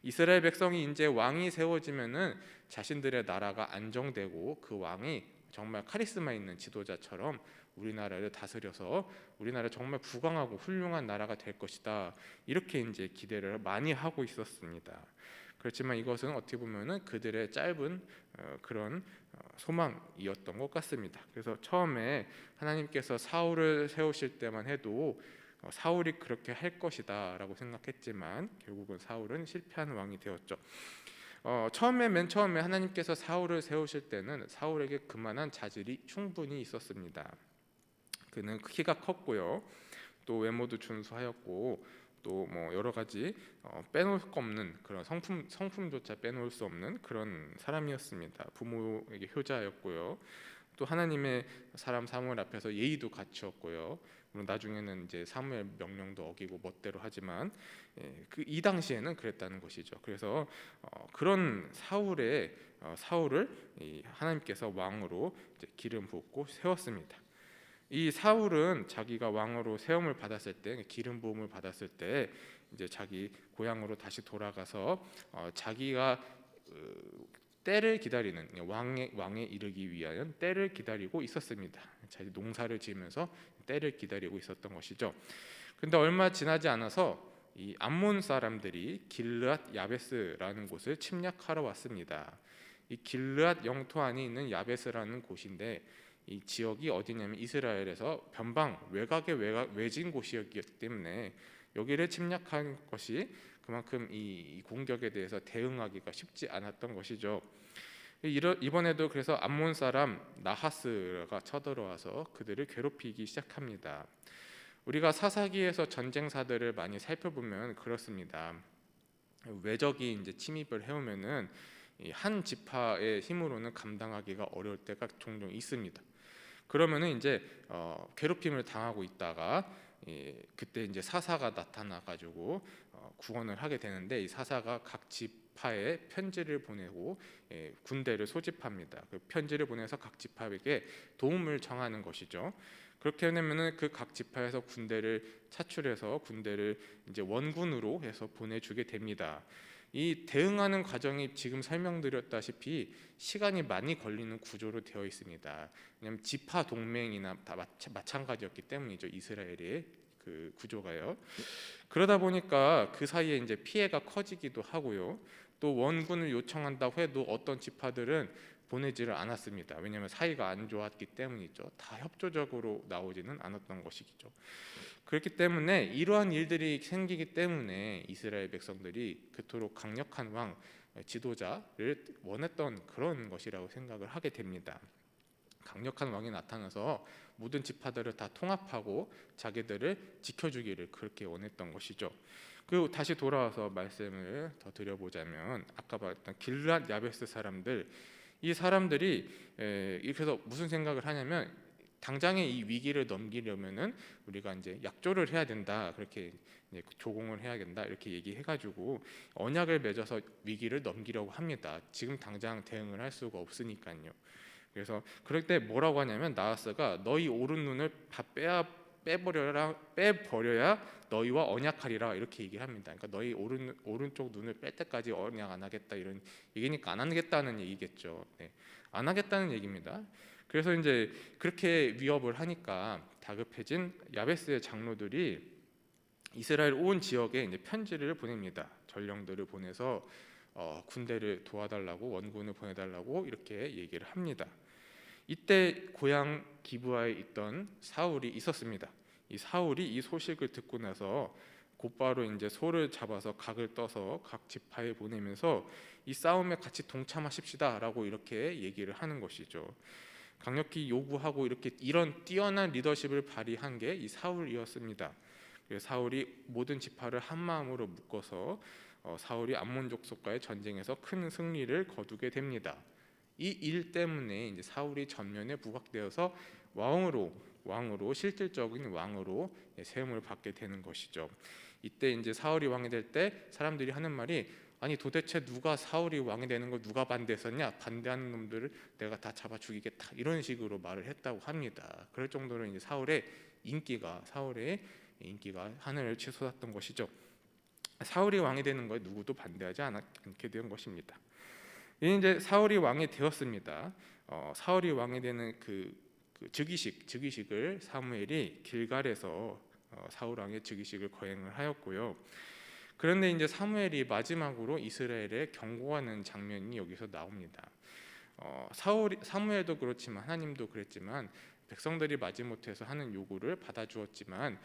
이스라엘 백성이 이제 왕이 세워지면은 자신들의 나라가 안정되고 그 왕이 정말 카리스마 있는 지도자처럼 우리나라를 다스려서 우리나라 정말 부강하고 훌륭한 나라가 될 것이다, 이렇게 이제 기대를 많이 하고 있었습니다. 그렇지만 이것은 어떻게 보면은 그들의 짧은 그런 소망이었던 것 같습니다. 그래서 처음에 하나님께서 사울을 세우실 때만 해도 사울이 그렇게 할 것이다 라고 생각했지만 결국은 사울은 실패한 왕이 되었죠. 맨 처음에 하나님께서 사울을 세우실 때는 사울에게 그만한 자질이 충분히 있었습니다. 그는 키가 컸고요, 또 외모도 준수하였고, 또 뭐 여러 가지 빼놓을 수 없는 그런 성품조차 빼놓을 수 없는 그런 사람이었습니다. 부모에게 효자였고요, 또 하나님의 사람 사무엘 앞에서 예의도 갖추었고요. 물론 나중에는 이제 사무엘 명령도 어기고 멋대로 하지만 이 당시에는 그랬다는 것이죠. 그래서 그런 사울을 하나님께서 왕으로 이제 기름 붓고 세웠습니다. 이 사울은 자기가 왕으로 세움을 받았을 때, 기름 부음을 받았을 때 이제 자기 고향으로 다시 돌아가서 자기가 때를 기다리는 왕에 이르기 위하여 때를 기다리고 있었습니다. 자기 농사를 지으면서 때를 기다리고 있었던 것이죠. 근데 얼마 지나지 않아서 이 암몬 사람들이 길르앗 야베스라는 곳을 침략하러 왔습니다. 이 길르앗 영토 안에 있는 야베스라는 곳인데, 이 지역이 어디냐면 이스라엘에서 변방 외곽의 외진 곳이었기 때문에 여기를 침략한 것이 그만큼 이 공격에 대해서 대응하기가 쉽지 않았던 것이죠. 이번에도 그래서 암몬 사람 나하스가 쳐들어와서 그들을 괴롭히기 시작합니다. 우리가 사사기에서 전쟁사들을 많이 살펴보면 그렇습니다. 외적이 이제 침입을 해오면은 한 지파의 힘으로는 감당하기가 어려울 때가 종종 있습니다. 그러면은 이제 괴롭힘을 당하고 있다가 그때 이제 사사가 나타나 가지고 구원을 하게 되는데, 이 사사가 각 지파에 편지를 보내고 군대를 소집합니다. 그 편지를 보내서 각 지파에게 도움을 청하는 것이죠. 그렇게 되면은 그 각 지파에서 군대를 차출해서 군대를 이제 원군으로 해서 보내주게 됩니다. 이 대응하는 과정이 지금 설명드렸다시피 시간이 많이 걸리는 구조로 되어 있습니다. 왜냐하면 지파 동맹이나 다 마찬가지였기 때문이죠. 이스라엘의 그 구조가요. 그러다 보니까 그 사이에 이제 피해가 커지기도 하고요. 또 원군을 요청한다고 해도 어떤 지파들은 보내지를 않았습니다. 왜냐하면 사이가 안 좋았기 때문이죠. 다 협조적으로 나오지는 않았던 것이죠. 그렇기 때문에 이러한 일들이 생기기 때문에 이스라엘 백성들이 그토록 강력한 왕, 지도자를 원했던 그런 것이라고 생각을 하게 됩니다. 강력한 왕이 나타나서 모든 지파들을 다 통합하고 자기들을 지켜주기를 그렇게 원했던 것이죠. 그리고 다시 돌아와서 말씀을 더 드려보자면 아까 봤던 길앗 야베스 사람들, 이 사람들이 그래서 무슨 생각을 하냐면 당장의 이 위기를 넘기려면은 우리가 이제 약조를 해야 된다, 그렇게 이제 조공을 해야 된다 이렇게 얘기해가지고 언약을 맺어서 위기를 넘기려고 합니다. 지금 당장 대응을 할 수가 없으니까요. 그래서 그럴 때 뭐라고 하냐면 나하스가 너희 오른 눈을 다 빼버려야 너희와 언약하리라 이렇게 얘기를 합니다. 그러니까 너희 오른쪽 눈을 뺄 때까지 언약 안 하겠다 이런 얘기니까 안 하겠다는 얘기겠죠. 네. 안 하겠다는 얘기입니다. 그래서 이제 그렇게 위협을 하니까 다급해진 야베스의 장로들이 이스라엘 온 지역에 이제 편지를 보냅니다. 전령들을 보내서 군대를 도와달라고, 원군을 보내달라고 이렇게 얘기를 합니다. 이때 고향 기브아에 있던 사울이 있었습니다. 이 사울이 이 소식을 듣고 나서 곧바로 이제 소를 잡아서 각을 떠서 각 지파에 보내면서 이 싸움에 같이 동참하십시다라고 이렇게 얘기를 하는 것이죠. 강력히 요구하고 이런 뛰어난 리더십을 발휘한 게 이 사울이었습니다. 그래서 사울이 모든 지파를 한 마음으로 묶어서 사울이 암몬 족속과의 전쟁에서 큰 승리를 거두게 됩니다. 이 일 때문에 이제 사울이 전면에 부각되어서 왕으로 실질적인 왕으로 세움을 받게 되는 것이죠. 이때 이제 사울이 왕이 될 때 사람들이 하는 말이 아니 도대체 누가 사울이 왕이 되는 걸 누가 반대했었냐? 반대하는 놈들을 내가 다 잡아 죽이겠다 이런 식으로 말을 했다고 합니다. 그럴 정도로 이제 사울의 인기가 하늘을 치솟았던 것이죠. 사울이 왕이 되는 거에 누구도 반대하지 않게 된 것입니다. 이제 사울이 왕이 되었습니다. 사울이 왕이 되는 그 즉위식을 사무엘이 길갈에서 사울 왕의 즉위식을 거행을 하였고요. 그런데 이제 사무엘이 마지막으로 이스라엘에 경고하는 장면이 여기서 나옵니다. 사무엘도 그렇지만 하나님도 그랬지만 백성들이 마지못해서 하는 요구를 받아주었지만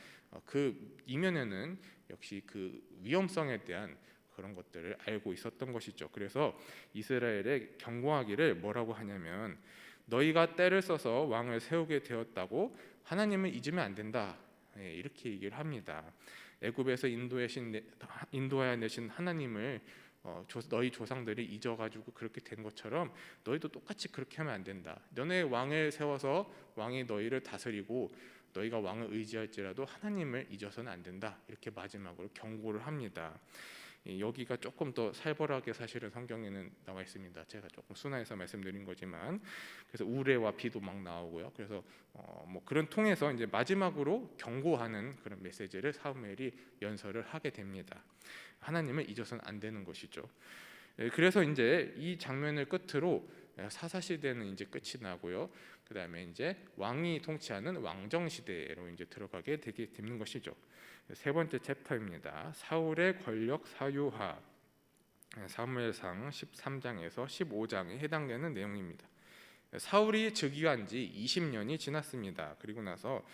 그 이면에는 역시 그 위험성에 대한 그런 것들을 알고 있었던 것이죠. 그래서 이스라엘에 경고하기를 뭐라고 하냐면 너희가 때를 써서 왕을 세우게 되었다고 하나님을 잊으면 안 된다. 이렇게 얘기를 합니다. 애굽에서 인도하여 내신 하나님을 너희 조상들이 잊어가지고 그렇게 된 것처럼 너희도 똑같이 그렇게 하면 안 된다. 너네 왕을 세워서 왕이 너희를 다스리고 너희가 왕을 의지할지라도 하나님을 잊어서는 안 된다. 이렇게 마지막으로 경고를 합니다. 여기가 조금 더 살벌하게 사실은 성경에는 나와 있습니다. 제가 조금 순화해서 말씀드린 거지만 그래서 우레와 비도 막 나오고요. 그래서 뭐 그런 통해서 이제 마지막으로 경고하는 그런 메시지를 사무엘이 연설을 하게 됩니다. 하나님을 잊어서는 안 되는 것이죠. 그래서 이제 이 장면을 끝으로 사사 시대는 이제 끝이 나고요. 그 다음에 이제 왕이 통치하는 왕정 시대로 이제 들어가게 되는 것이죠. 세 번째 챕터입니다. 사울의 권력 사유화, 사무엘상 13장에서 15장에 해당되는 내용입니다. 사울이 즉위한 지 20년이 지났습니다. 그리고 나서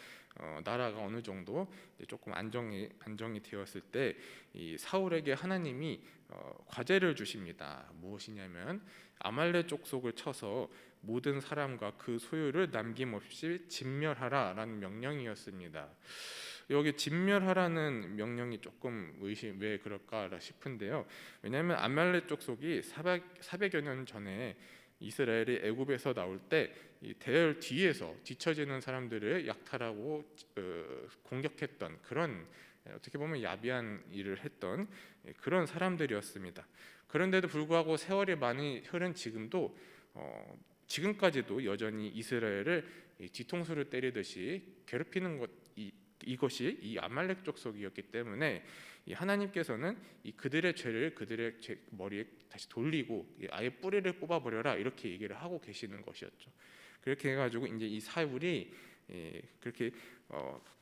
나라가 어느 정도 조금 안정이 되었을 때 이 사울에게 하나님이 과제를 주십니다. 무엇이냐면 아말렉 족속을 쳐서 모든 사람과 그 소유를 남김없이 진멸하라라는 명령이었습니다. 여기 진멸하라는 명령이 조금 왜 그럴까 싶은데요. 왜냐하면 아말렉 족속이 400여 년 전에 이스라엘이 애굽에서 나올 때 이 대열 뒤에서 뒤처지는 사람들을 약탈하고 공격했던 그런 어떻게 보면 야비한 일을 했던 그런 사람들이었습니다. 그런데도 불구하고 세월이 많이 흐른 지금도 지금까지도 여전히 이스라엘을 뒤통수를 때리듯이 괴롭히는 이것이 이 아말렉 족속이었기 때문에 이 하나님께서는 이 그들의 죄를 그들의 머리에 다시 돌리고 아예 뿌리를 뽑아버려라 이렇게 얘기를 하고 계시는 것이었죠. 그렇게 해가지고 이제 이 사울이 그렇게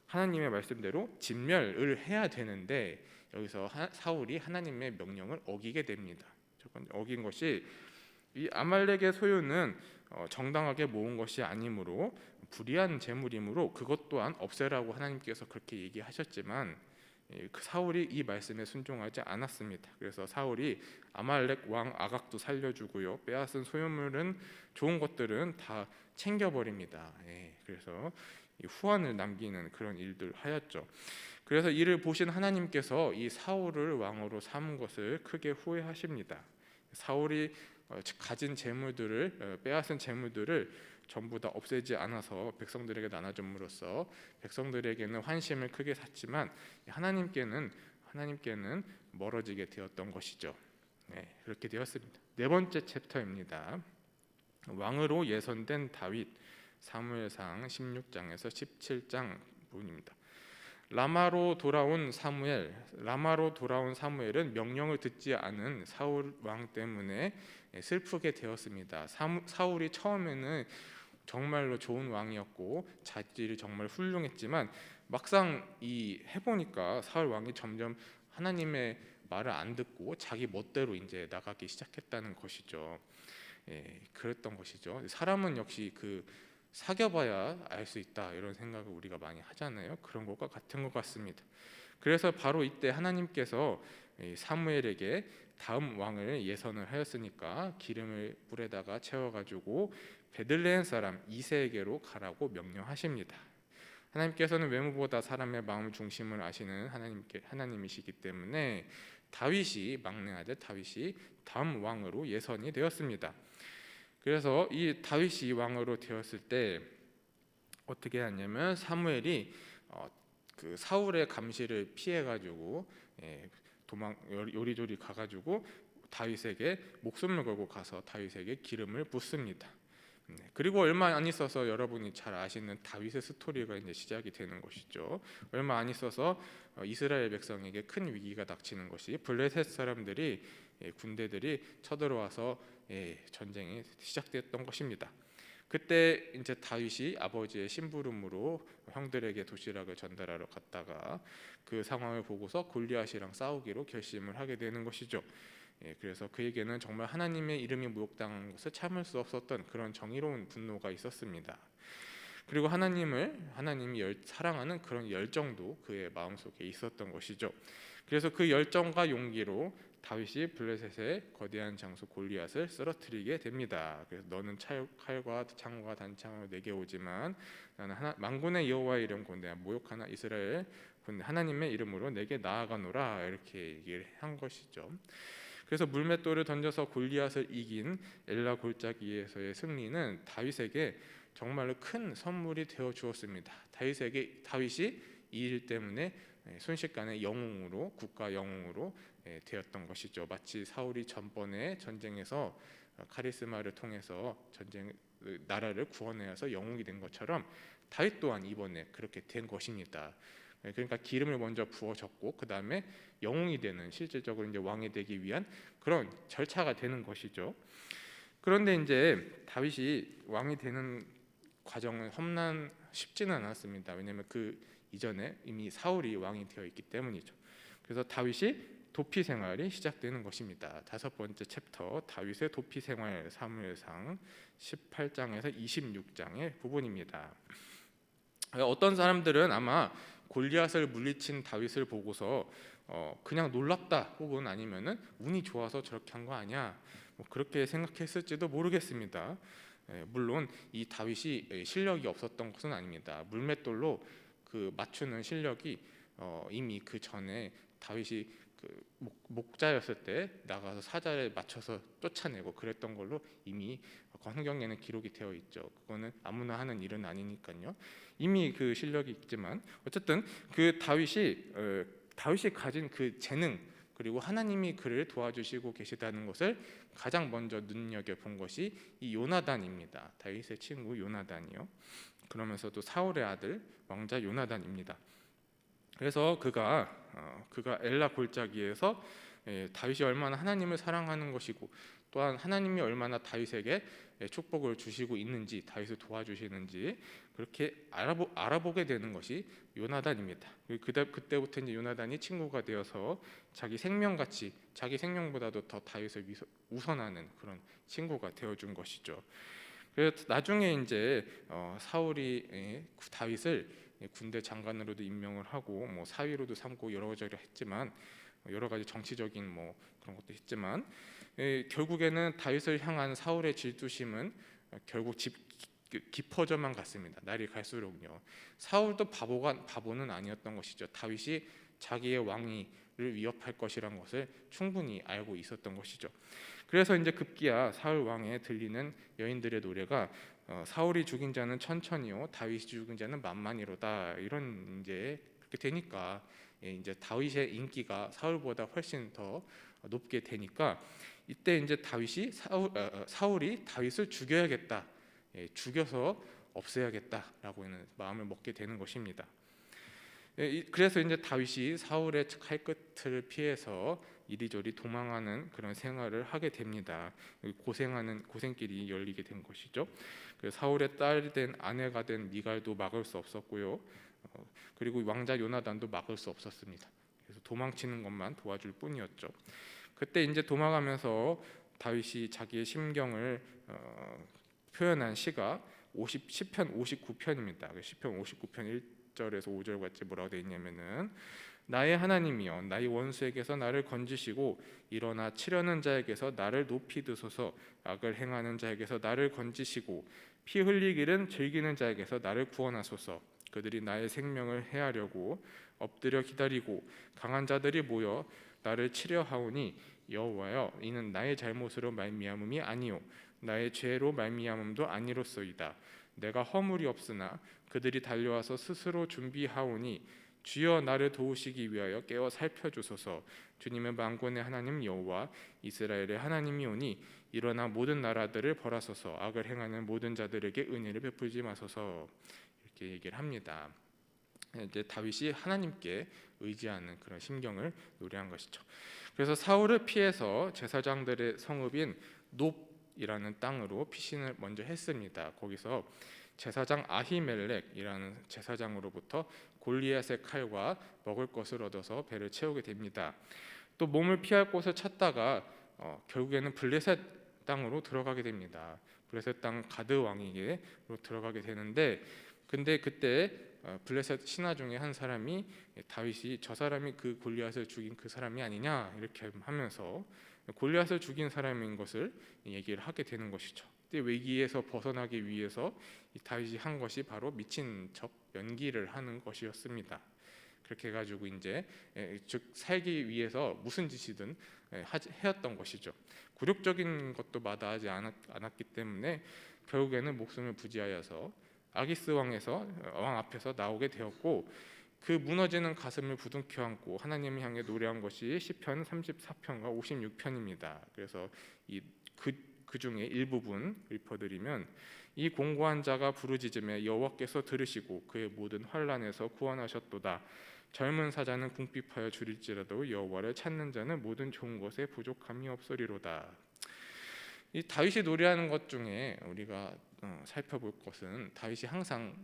하나님의 말씀대로 진멸을 해야 되는데 여기서 사울이 하나님의 명령을 어기게 됩니다. 첫 번째 어긴 것이 이 아말렉의 소유는 정당하게 모은 것이 아니므로 불의한 재물이므로 그것 또한 없애라고 하나님께서 그렇게 얘기하셨지만 그 사울이 이 말씀에 순종하지 않았습니다. 그래서 사울이 아말렉 왕 아각도 살려주고요, 빼앗은 소유물은 좋은 것들은 다 챙겨버립니다. 그래서 후환을 남기는 그런 일들 하였죠. 그래서 이를 보신 하나님께서 이 사울을 왕으로 삼은 것을 크게 후회하십니다. 사울이 가진 재물들을 빼앗은 재물들을 전부 다 없애지 않아서 백성들에게 나눠줌으로써 백성들에게는 환심을 크게 샀지만 하나님께는 멀어지게 되었던 것이죠. 그렇게 되었습니다. 네 번째 챕터입니다. 왕으로 예선된 다윗, 사무엘상 16장에서 17장 부분입니다. 라마로 돌아온 사무엘은 명령을 듣지 않은 사울 왕 때문에 슬프게 되었습니다. 사울이 처음에는 정말로 좋은 왕이었고 자질이 정말 훌륭했지만 막상 해보니까 사울 왕이 점점 하나님의 말을 안 듣고 자기 멋대로 이제 나가기 시작했다는 것이죠. 그랬던 것이죠. 사람은 역시 사겨봐야 알 수 있다 이런 생각을 우리가 많이 하잖아요. 그런 것과 같은 것 같습니다. 그래서 바로 이때 하나님께서 사무엘에게 다음 왕을 예선을 하였으니까 기름을 뿔에다가 채워가지고 베들레헴 사람 이새에게로 가라고 명령하십니다. 하나님께서는 외모보다 사람의 마음 중심을 아시는 하나님이시기 때문에 막내 아들 다윗이 다음 왕으로 예선이 되었습니다. 그래서 이 다윗이 왕으로 되었을 때 어떻게 하냐면 사무엘이 그 사울의 감시를 피해가지고 요리조리 가가지고 다윗에게 목숨을 걸고 가서 다윗에게 기름을 붓습니다. 그리고 얼마 안 있어서 여러분이 잘 아시는 다윗의 스토리가 이제 시작이 되는 것이죠. 얼마 안 있어서 이스라엘 백성에게 큰 위기가 닥치는 것이 블레셋 사람들이 군대들이 쳐들어와서 전쟁이 시작됐던 것입니다. 그때 이제 다윗이 아버지의 심부름으로 형들에게 도시락을 전달하러 갔다가 그 상황을 보고서 골리앗이랑 싸우기로 결심을 하게 되는 것이죠. 그래서 그에게는 정말 하나님의 이름이 모욕당한 것을 참을 수 없었던 그런 정의로운 분노가 있었습니다. 그리고 하나님이 사랑하는 그런 열정도 그의 마음속에 있었던 것이죠. 그래서 그 열정과 용기로 다윗이 블레셋의 거대한 장수 골리앗을 쓰러뜨리게 됩니다. 그래서 너는 칼과 창과 단창으로 내게 오지만 나는 만군의 여호와의 이름으로 내가 모욕하나 이스라엘 하나님의 이름으로 내게 나아가노라 이렇게 얘기를 한 것이죠. 그래서 물맷돌을 던져서 골리앗을 이긴 엘라 골짜기에서의 승리는 다윗에게 정말로 큰 선물이 되어 주었습니다. 다윗이 이 일 때문에 순식간에 국가 영웅으로 되었던 것이죠. 마치 사울이 전번에 전쟁에서 카리스마를 통해서 나라를 구원해서 영웅이 된 것처럼 다윗 또한 이번에 그렇게 된 것입니다. 그러니까 기름을 먼저 부어졌고 그 다음에 영웅이 되는 실질적으로 이제 왕이 되기 위한 그런 절차가 되는 것이죠. 그런데 이제 다윗이 왕이 되는 과정은 쉽지는 않았습니다. 왜냐하면 그 이전에 이미 사울이 왕이 되어 있기 때문이죠. 그래서 다윗이 도피 생활이 시작되는 것입니다. 다섯 번째 챕터 다윗의 도피 생활 사무엘상 18장에서 26장의 부분입니다. 어떤 사람들은 아마 골리앗을 물리친 다윗을 보고서 그냥 놀랍다 혹은 아니면은 운이 좋아서 저렇게 한 거 아니야 그렇게 생각했을지도 모르겠습니다. 물론 이 다윗이 실력이 없었던 것은 아닙니다. 물맷돌로 맞추는 실력이 이미 그 전에 다윗이 목자였을 때 나가서 사자를 맞춰서 쫓아내고 그랬던 걸로 이미 성경에는 기록이 되어 있죠. 그거는 아무나 하는 일은 아니니까요. 이미 그 실력이 있지만 어쨌든 그 다윗이 가진 그 재능 그리고 하나님이 그를 도와주시고 계시다는 것을 가장 먼저 눈여겨본 것이 이 요나단입니다. 다윗의 친구 요나단이요. 그러면서도 사울의 아들 왕자 요나단입니다. 그래서 그가 엘라 골짜기에서 다윗이 얼마나 하나님을 사랑하는 것이고 또한 하나님이 얼마나 다윗에게 축복을 주시고 있는지, 다윗을 도와주시는지 그렇게 알아보게 되는 것이 요나단입니다. 그때부터 이제 요나단이 친구가 되어서 자기 생명보다도 더 다윗을 우선하는 그런 친구가 되어준 것이죠. 그래서 나중에 이제 사울이 다윗을 군대 장관으로도 임명을 하고 뭐 사위로도 삼고 여러저러 했지만, 여러 가지 정치적인 뭐 그런 것도 했지만, 결국에는 다윗을 향한 사울의 질투심은 결국 깊어져만 갔습니다. 날이 갈수록요. 사울도 바보는 아니었던 것이죠. 다윗이 자기의 왕위를 위협할 것이란 것을 충분히 알고 있었던 것이죠. 그래서 이제 급기야 사울 왕에 들리는 여인들의 노래가 사울이 죽인 자는 천천히요, 다윗이 죽인 자는 만만히로다. 이런 이제 그렇게 되니까 이제 다윗의 인기가 사울보다 훨씬 더 높게 되니까 이때 이제 사울이 다윗을 죽여야겠다, 죽여서 없애야겠다라고 하는 마음을 먹게 되는 것입니다. 그래서 이제 다윗이 사울의 칼끝을 피해서 이리저리 도망하는 그런 생활을 하게 됩니다. 고생길이 열리게 된 것이죠. 사울의 딸이 된 아내가 된 미갈도 막을 수 없었고요. 그리고 왕자 요나단도 막을 수 없었습니다. 그래서 도망치는 것만 도와줄 뿐이었죠. 그때 이제 도망하면서 다윗이 자기의 심경을 표현한 시가 시편 59편입니다. 시편 59편 1절에서 5절 같이 뭐라고 되어 있냐면은, 나의 하나님이여, 나의 원수에게서 나를 건지시고 일어나 치려는 자에게서 나를 높이 드소서. 악을 행하는 자에게서 나를 건지시고 피 흘리기를 즐기는 자에게서 나를 구원하소서. 그들이 나의 생명을 해하려고 엎드려 기다리고 강한 자들이 모여 나를 치려 하오니, 여호와여, 이는 나의 잘못으로 말미암음이 아니요 나의 죄로 말미암음도 아니로소이다. 내가 허물이 없으나 그들이 달려와서 스스로 준비하오니, 주여 나를 도우시기 위하여 깨어 살펴주소서. 주님은 만군의 하나님 여호와 이스라엘의 하나님이오니, 일어나 모든 나라들을 벌하소서. 악을 행하는 모든 자들에게 은혜를 베풀지 마소서. 이렇게 얘기를 합니다. 이제 다윗이 하나님께 의지하는 그런 심경을 노래한 것이죠. 그래서 사울을 피해서 제사장들의 성읍인 놉이라는 땅으로 피신을 먼저 했습니다. 거기서 제사장 아히멜렉이라는 제사장으로부터 골리앗의 칼과 먹을 것을 얻어서 배를 채우게 됩니다. 또 몸을 피할 곳을 찾다가 결국에는 블레셋 땅으로 들어가게 됩니다. 블레셋 땅 가드 왕에게로 들어가게 되는데, 근데 그때 블레셋 신하 중에 한 사람이 다윗이 저 사람이 그 골리앗을 죽인 그 사람이 아니냐 이렇게 하면서 골리앗을 죽인 사람인 것을 얘기를 하게 되는 것이죠. 위기에서 벗어나기 위해서 다윗이 한 것이 바로 미친 척 연기를 하는 것이었습니다. 그렇게 해가지고 이제 즉 살기 위해서 무슨 짓이든 해왔던 것이죠. 굴욕적인 것도 마다하지 않았기 때문에 결국에는 목숨을 부지하여서 아기스 왕 앞에서 나오게 되었고, 그 무너지는 가슴을 부둥켜 안고 하나님을 향해 노래한 것이 시편 34편과 56편입니다. 그래서 그 중에 일부분 읊어드리면, 이 공고한 자가 부르짖음에 여호와께서 들으시고 그의 모든 환난에서 구원하셨도다. 젊은 사자는 궁핍하여 줄일지라도 여호와를 찾는 자는 모든 좋은 것에 부족함이 없으리로다. 이 다윗이 노래하는 것 중에 우리가 살펴볼 것은, 다윗이 항상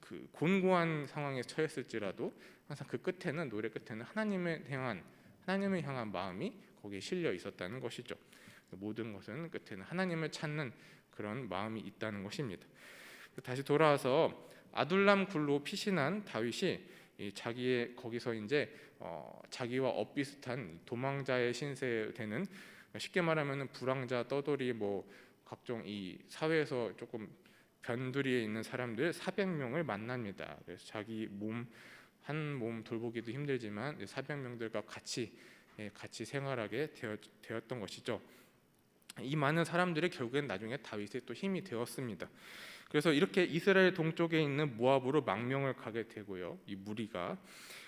그 곤고한 상황에 처했을지라도 항상 그 끝에는, 노래 끝에는 하나님을 향한 마음이 거기에 실려 있었다는 것이죠. 모든 것은 끝에는 하나님을 찾는 그런 마음이 있다는 것입니다. 다시 돌아와서 아둘람 굴로 피신한 다윗이 거기서 이제 자기와 엇비슷한 도망자의 신세되는, 쉽게 말하면 불황자, 떠돌이, 뭐 각종 이 사회에서 조금 변두리에 있는 사람들 400명을 만납니다. 그래서 자기 한 몸 돌보기도 힘들지만 400명들과 같이 생활하게 되었던 것이죠. 이 많은 사람들이 결국엔 나중에 다윗의 또 힘이 되었습니다. 그래서 이렇게 이스라엘 동쪽에 있는 모압으로 망명을 가게 되고요. 이 무리가,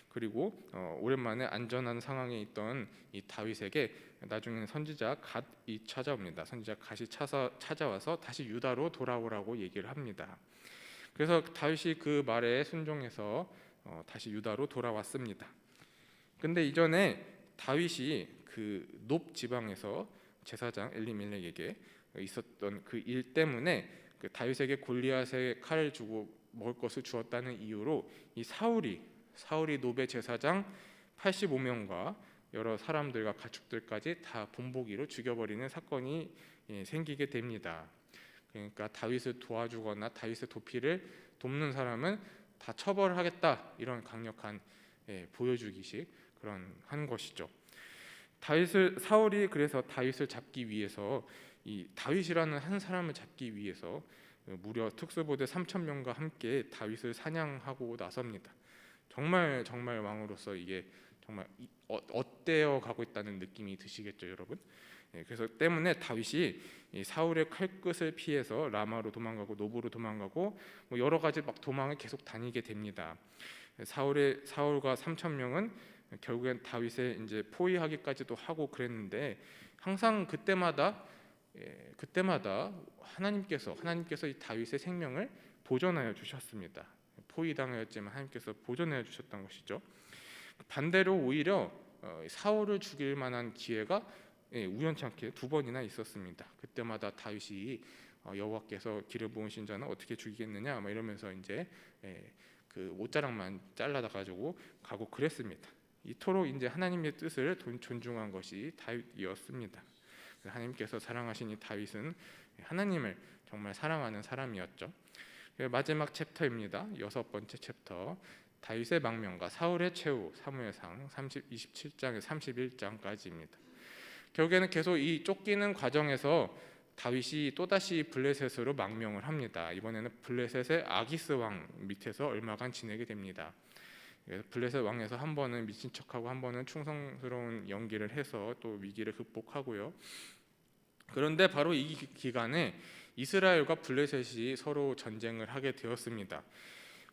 그리고 오랜만에 안전한 상황에 있던 이 다윗에게 나중에는 선지자 갓이 찾아옵니다. 선지자 갓이 찾아와서 다시 유다로 돌아오라고 얘기를 합니다. 그래서 다윗이 그 말에 순종해서 다시 유다로 돌아왔습니다. 근데 이전에 다윗이 그 높 지방에서 제사장 엘리멜렉에게 있었던 그 일 때문에 그 다윗에게 골리앗의 칼을 주고 먹을 것을 주었다는 이유로 이 사울이 노베 제사장 85명과 여러 사람들과 가축들까지 다 본보기로 죽여버리는 사건이 생기게 됩니다. 그러니까 다윗을 도와주거나 다윗의 도피를 돕는 사람은 다 처벌하겠다, 이런 강력한 보여주기식 그런 한 것이죠. 사울이 그래서 다윗을 잡기 위해서 이 다윗이라는 한 사람을 잡기 위해서 무려 특수부대 3,000명과 함께 다윗을 사냥하고 나섭니다. 정말 왕으로서 이게 정말 엇되어 가고 있다는 느낌이 드시겠죠, 여러분? 그래서 때문에 다윗이 이 사울의 칼끝을 피해서 라마로 도망가고 노브로 도망가고 뭐 여러 가지 막 도망을 계속 다니게 됩니다. 사울과 3,000명은 결국엔 다윗의 이제 포위하기까지도 하고 그랬는데 항상 그때마다 하나님께서 이 다윗의 생명을 보존하여 주셨습니다. 포위당하였지만 하나님께서 보존하여 주셨던 것이죠. 반대로 오히려 사울을 죽일 만한 기회가 우연찮게 2번이나 있었습니다. 그때마다 다윗이 여호와께서 기름 부으신 자는 어떻게 죽이겠느냐 막 이러면서 이제 그 옷자락만 잘라다 가지고 가고 그랬습니다. 이토록 이제 하나님의 뜻을 존중한 것이 다윗이었습니다. 하나님께서 사랑하신 이 다윗은 하나님을 정말 사랑하는 사람이었죠. 마지막 챕터입니다. 6번째 챕터, 다윗의 망명과 사울의 최후, 사무엘상 27장에서 31장까지입니다. 결국에는 계속 이 쫓기는 과정에서 다윗이 또다시 블레셋으로 망명을 합니다. 이번에는 블레셋의 아기스 왕 밑에서 얼마간 지내게 됩니다. 블레셋 왕에서 한 번은 미친 척하고 한 번은 충성스러운 연기를 해서 또 위기를 극복하고요. 그런데 바로 이 기간에 이스라엘과 블레셋이 서로 전쟁을 하게 되었습니다.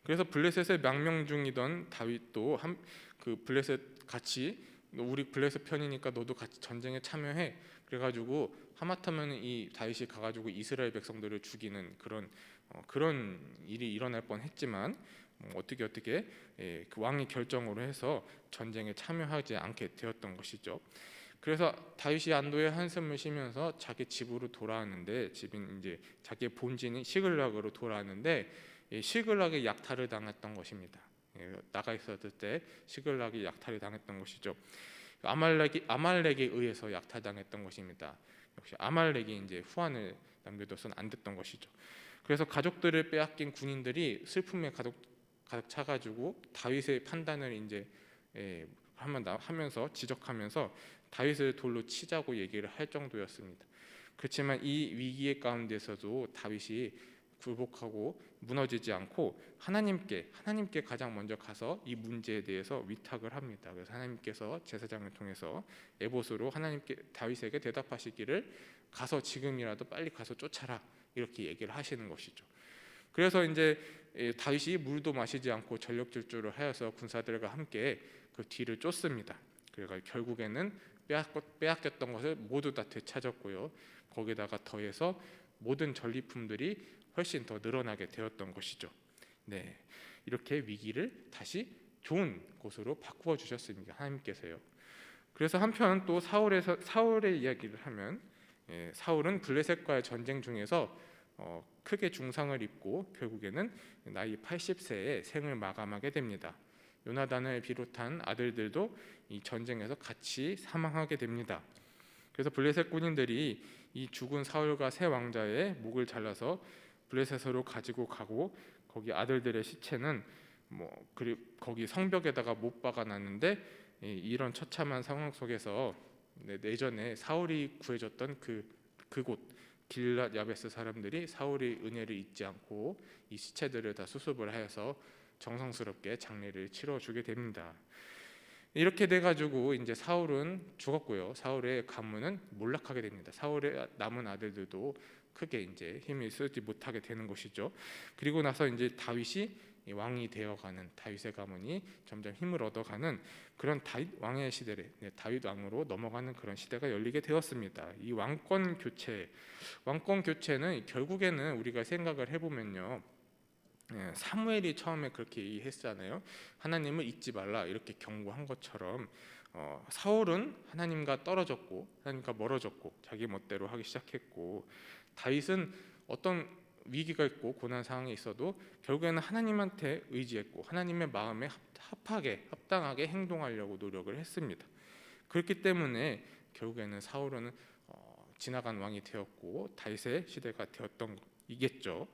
그래서 블레셋의 망명 중이던 다윗도 그 블레셋 같이, 우리 블레셋 편이니까 너도 같이 전쟁에 참여해. 그래가지고 하마터면 이 다윗이 가가지고 이스라엘 백성들을 죽이는 그런 일이 일어날 뻔했지만 어떻게 그 왕이 결정으로 해서 전쟁에 참여하지 않게 되었던 것이죠. 그래서 다윗이 안도의 한숨을 쉬면서 자기 집으로 돌아왔는데, 집인 이제 자기의 본진인 시글락으로 돌아왔는데 시글락에 약탈을 당했던 것입니다. 나가 있었을 때 시글락이 약탈이 당했던 것이죠. 아말렉에 의해서 약탈당했던 것입니다. 역시 아말렉이 이제 후환을 남겨둬서는 안 됐던 것이죠. 그래서 가족들을 빼앗긴 군인들이 슬픔에 가득 차가지고 다윗의 판단을 이제 하면서 지적하면서 다윗을 돌로 치자고 얘기를 할 정도였습니다. 그렇지만 이 위기의 가운데서도 다윗이 굴복하고 무너지지 않고 하나님께 가장 먼저 가서 이 문제에 대해서 위탁을 합니다. 그래서 하나님께서 제사장을 통해서 에봇으로 다윗에게 대답하시기를 가서 지금이라도 빨리 가서 쫓아라, 이렇게 얘기를 하시는 것이죠. 그래서 이제 다윗이 물도 마시지 않고 전력 질주를 하여서 군사들과 함께 그 뒤를 쫓습니다. 그래서 결국에는 빼앗겼던 것을 모두 다 되찾았고요. 거기다가 더해서 모든 전리품들이 훨씬 더 늘어나게 되었던 것이죠. 네, 이렇게 위기를 다시 좋은 곳으로 바꾸어 주셨습니다, 하나님께서요. 그래서 한편 또 사울의 이야기를 하면, 사울은 블레셋과의 전쟁 중에서 크게 중상을 입고 결국에는 나이 80세에 생을 마감하게 됩니다. 요나단을 비롯한 아들들도 이 전쟁에서 같이 사망하게 됩니다. 그래서 블레셋 군인들이 이 죽은 사울과 새 왕자의 목을 잘라서 블레셋으로 가지고 가고, 거기 아들들의 시체는 거기 성벽에다가 못 박아놨는데, 이런 처참한 상황 속에서 내전에 사울이 구해줬던 그곳 길랏 야베스 사람들이 사울의 은혜를 잊지 않고 이 시체들을 다 수습을 하여서 정성스럽게 장례를 치러주게 됩니다. 이렇게 돼가지고 이제 사울은 죽었고요. 사울의 가문은 몰락하게 됩니다. 사울의 남은 아들들도 크게 이제 힘을 쓰지 못하게 되는 것이죠. 그리고 나서 이제 다윗이 왕이 되어가는, 다윗의 가문이 점점 힘을 얻어가는 그런 다윗 왕의 시대를, 다윗 왕으로 넘어가는 그런 시대가 열리게 되었습니다. 이 왕권 교체는 결국에는 우리가 생각을 해보면요, 사무엘이 처음에 그렇게 얘기했잖아요. 하나님을 잊지 말라 이렇게 경고한 것처럼 사울은 하나님과 떨어졌고 하나님과 멀어졌고 자기 멋대로 하기 시작했고, 다윗은 어떤 위기가 있고 고난 상황에 있어도 결국에는 하나님한테 의지했고 하나님의 마음에 합당하게 행동하려고 노력을 했습니다. 그렇기 때문에 결국에는 사울은 지나간 왕이 되었고 다윗의 시대가 되었던 이겠죠.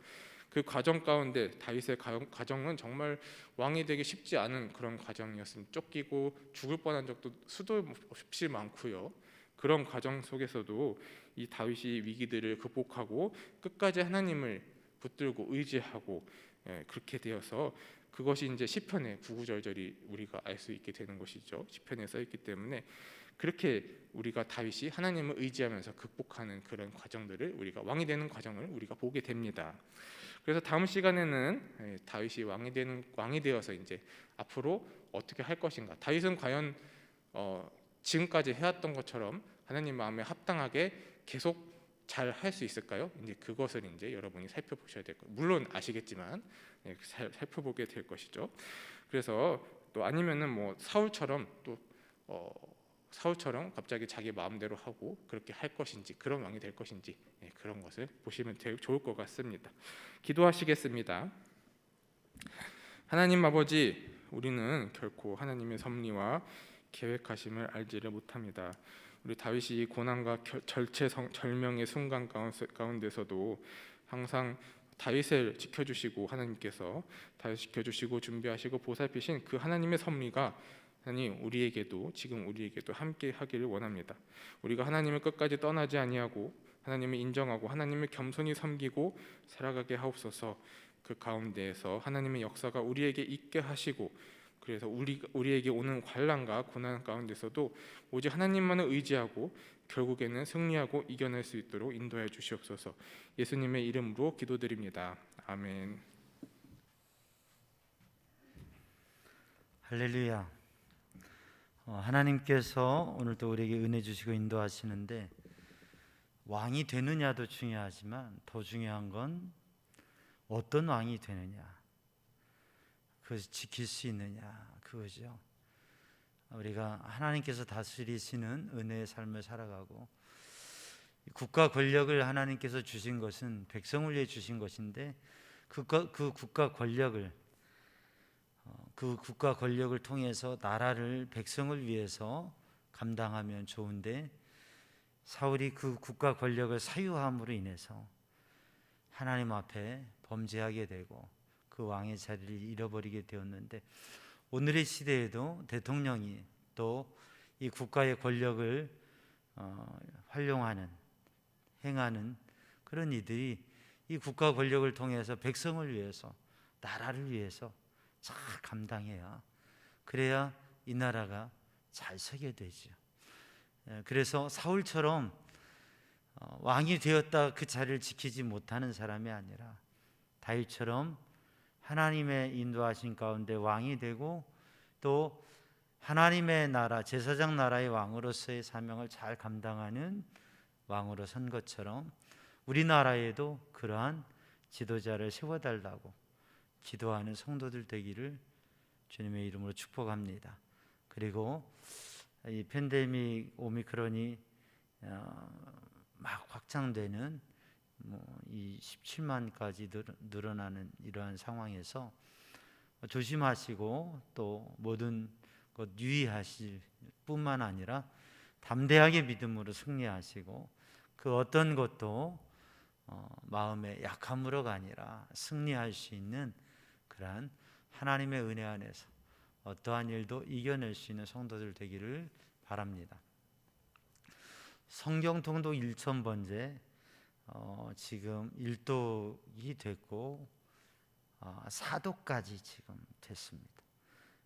그 과정 가운데 다윗의 과정은 정말 왕이 되기 쉽지 않은 그런 과정이었습니다. 쫓기고 죽을 뻔한 적도 수도 없이 많고요. 그런 과정 속에서도 이 다윗이 위기들을 극복하고 끝까지 하나님을 붙들고 의지하고 그렇게 되어서 그것이 이제 시편의 구구절절이 우리가 알 수 있게 되는 것이죠. 시편에 써 있기 때문에 그렇게 우리가 다윗이 하나님을 의지하면서 극복하는 그런 과정들을 우리가 왕이 되는 과정을 우리가 보게 됩니다. 그래서 다음 시간에는 다윗이 왕이 되어서 이제 앞으로 어떻게 할 것인가, 다윗은 과연 지금까지 해왔던 것처럼 하나님 마음에 합당하게 계속 잘 할 수 있을까요? 이제 그것을 이제 여러분이 살펴보셔야 될 거예요. 물론 아시겠지만 살펴보게 될 것이죠. 그래서 또 아니면은 뭐 사울처럼 갑자기 자기 마음대로 하고 그렇게 할 것인지, 그런 왕이 될 것인지 그런 것을 보시면 되게 좋을 것 같습니다. 기도하시겠습니다. 하나님 아버지, 우리는 결코 하나님의 섭리와 계획하심을 알지를 못합니다. 우리 다윗이 고난과 절체절명의 순간 가운데서도 항상 다윗을 지켜주시고 하나님께서 다윗 지켜주시고 준비하시고 보살피신 그 하나님의 섭리가 하나님 지금 우리에게도 함께 하기를 원합니다. 우리가 하나님을 끝까지 떠나지 아니하고 하나님을 인정하고 하나님을 겸손히 섬기고 살아가게 하옵소서. 그 가운데에서 하나님의 역사가 우리에게 있게 하시고, 그래서 우리에게 오는 환난과 고난 가운데서도 오직 하나님만을 의지하고 결국에는 승리하고 이겨낼 수 있도록 인도해 주시옵소서. 예수님의 이름으로 기도드립니다. 아멘. 할렐루야. 하나님께서 오늘도 우리에게 은혜 주시고 인도하시는데, 왕이 되느냐도 중요하지만 더 중요한 건 어떤 왕이 되느냐, 그것을 지킬 수 있느냐, 그거죠. 우리가 하나님께서 다스리시는 은혜의 삶을 살아가고, 국가 권력을 하나님께서 주신 것은 백성을 위해 주신 것인데 그 국가 권력을 통해서 나라를, 백성을 위해서 감당하면 좋은데, 사울이 그 국가 권력을 사유함으로 인해서 하나님 앞에 범죄하게 되고 그 왕의 자리를 잃어버리게 되었는데, 오늘의 시대에도 대통령이 또 이 국가의 권력을 행하는 그런 이들이 이 국가 권력을 통해서 백성을 위해서, 나라를 위해서 잘 감당해야, 그래야 이 나라가 잘 서게 되죠. 그래서 사울처럼 왕이 되었다 그 자리를 지키지 못하는 사람이 아니라 다윗처럼 하나님의 인도하신 가운데 왕이 되고 또 하나님의 나라, 제사장 나라의 왕으로서의 사명을 잘 감당하는 왕으로 선 것처럼 우리나라에도 그러한 지도자를 세워달라고 기도하는 성도들 되기를 주님의 이름으로 축복합니다. 그리고 이 팬데믹 오미크론이 막 확장되는 이 17만까지 늘어나는 이러한 상황에서 조심하시고 또 모든 것 유의하실 뿐만 아니라 담대하게 믿음으로 승리하시고, 그 어떤 것도 마음의 약함으로가 아니라 승리할 수 있는 그러한 하나님의 은혜 안에서 어떠한 일도 이겨낼 수 있는 성도들 되기를 바랍니다. 성경 통독 1000번째 지금 1독이 됐고 4독까지 지금 됐습니다.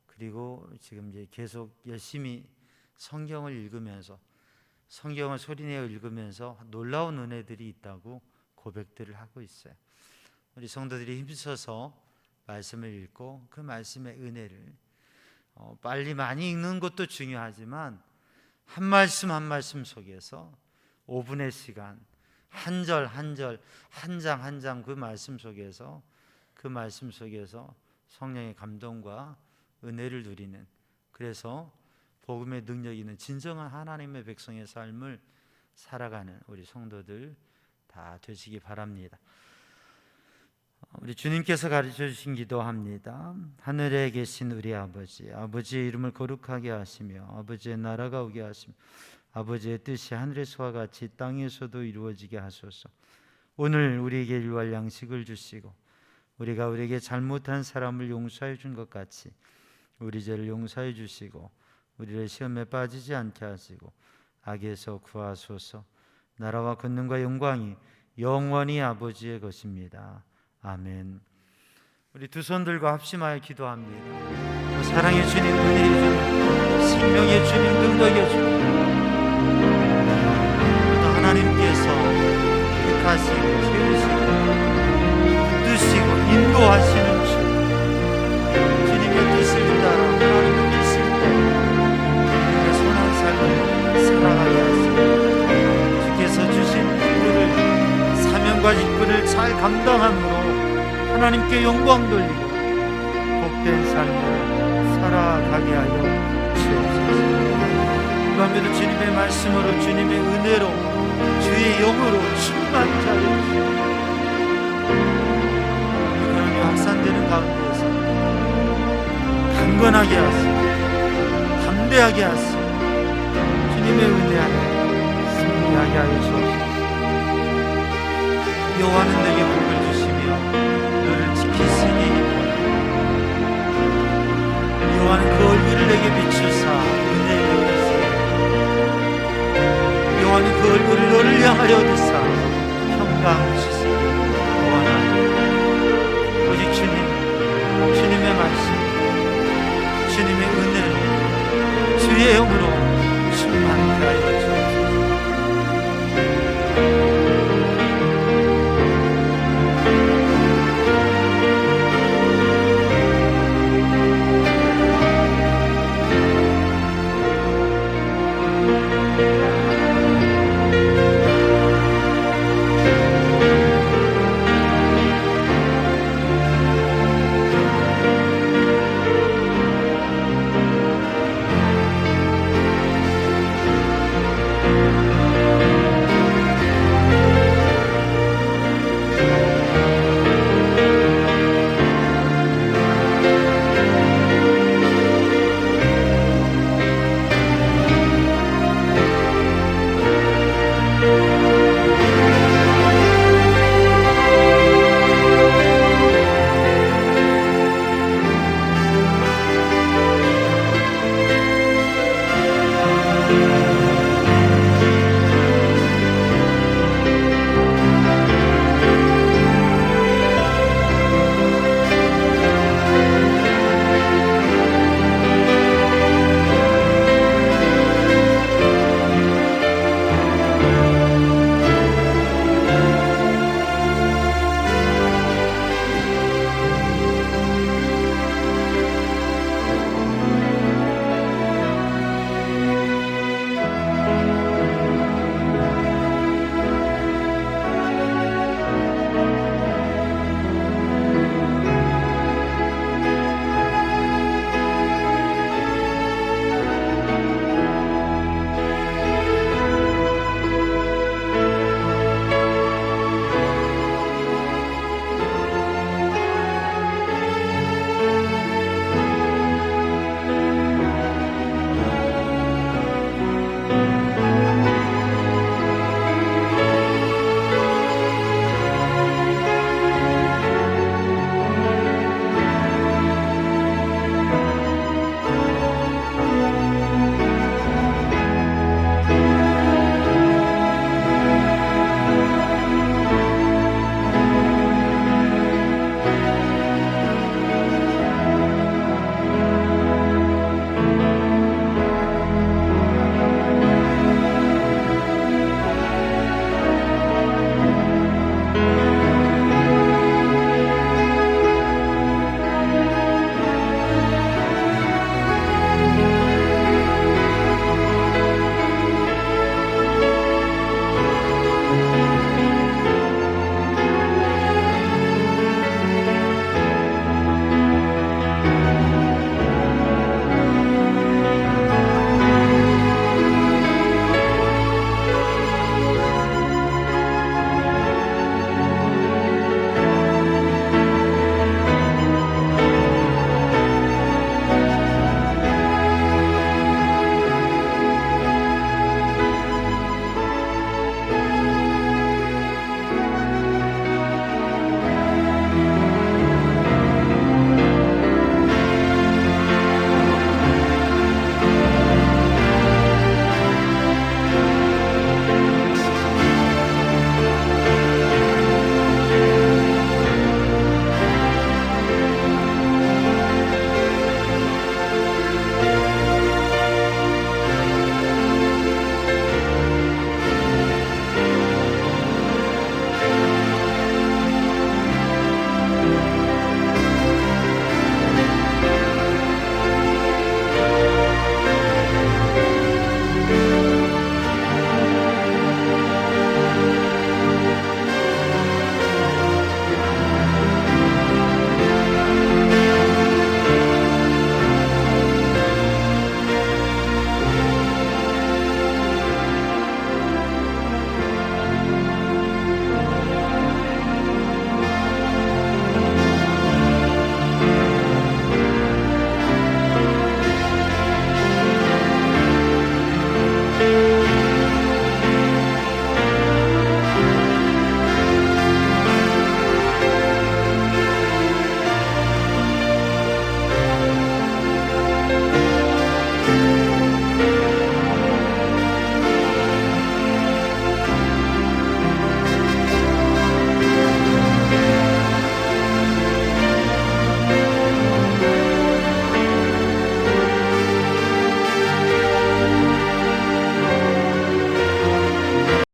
그리고 지금 이제 계속 열심히 성경을 읽으면서, 성경을 소리내어 읽으면서 놀라운 은혜들이 있다고 고백들을 하고 있어요. 우리 성도들이 힘써서 말씀을 읽고 그 말씀의 은혜를 빨리 많이 읽는 것도 중요하지만 한 말씀 한 말씀 속에서 5분의 시간, 한 절 한 절, 한 장 한 장 그 말씀 속에서 그 그 말씀 속에서 성령의 감동과 은혜를 누리는, 그래서 복음의 능력 있는 진정한 하나님의 백성의 삶을 살아가는 우리 성도들 다 되시기 바랍니다. 우리 주님께서 가르쳐 주신 기도합니다. 하늘에 계신 우리 아버지, 아버지의 이름을 거룩하게 하시며 아버지의 나라가 오게 하시며 아버지의 뜻이 하늘에서와 같이 땅에서도 이루어지게 하소서. 오늘 우리에게 일용할 양식을 주시고 우리가 우리에게 잘못한 사람을 용서해 준 것 같이 우리 죄를 용서해 주시고 우리를 시험에 빠지지 않게 하시고 악에서 구하소서. 나라와 권능과 영광이 영원히 아버지의 것입니다. 아멘. 우리 두 손 들고 합심하여 기도합니다. 사랑의 주님, 은혜의 주님, 생명의 주님, 능력의 주님, 또 하나님께서 택하시고 세우시고 붙드시고 인도하시는 주, 주님의 뜻을 따라 하나님의 뜻을 따라 주님의 선한 삶을 살아가게 하시고 주께서 주신 일들을, 사명과 직분을 잘 감당함으로 하나님께 영광 돌리고 복된 삶을 살아가게 하여 주옵소서. 이 밤에도 주님의 말씀으로, 주님의 은혜로, 주의 영으로 충만케 하여 주옵소서. 그러니 확산되는 가운데에서 강건하게 하시고 담대하게 하시고 주님의 은혜 안에 승리하게 하여 주옵소서. 여호와는 내게 복을 주시며 너를 지키시니 여호와는 그 얼굴을 내게 비추사 은혜 베푸시니 여호와는 그 얼굴을 너를 향하여 드사 평강 주시니 여호와는 오직 주님의 말씀, 주님의 은혜로, 주의 영으로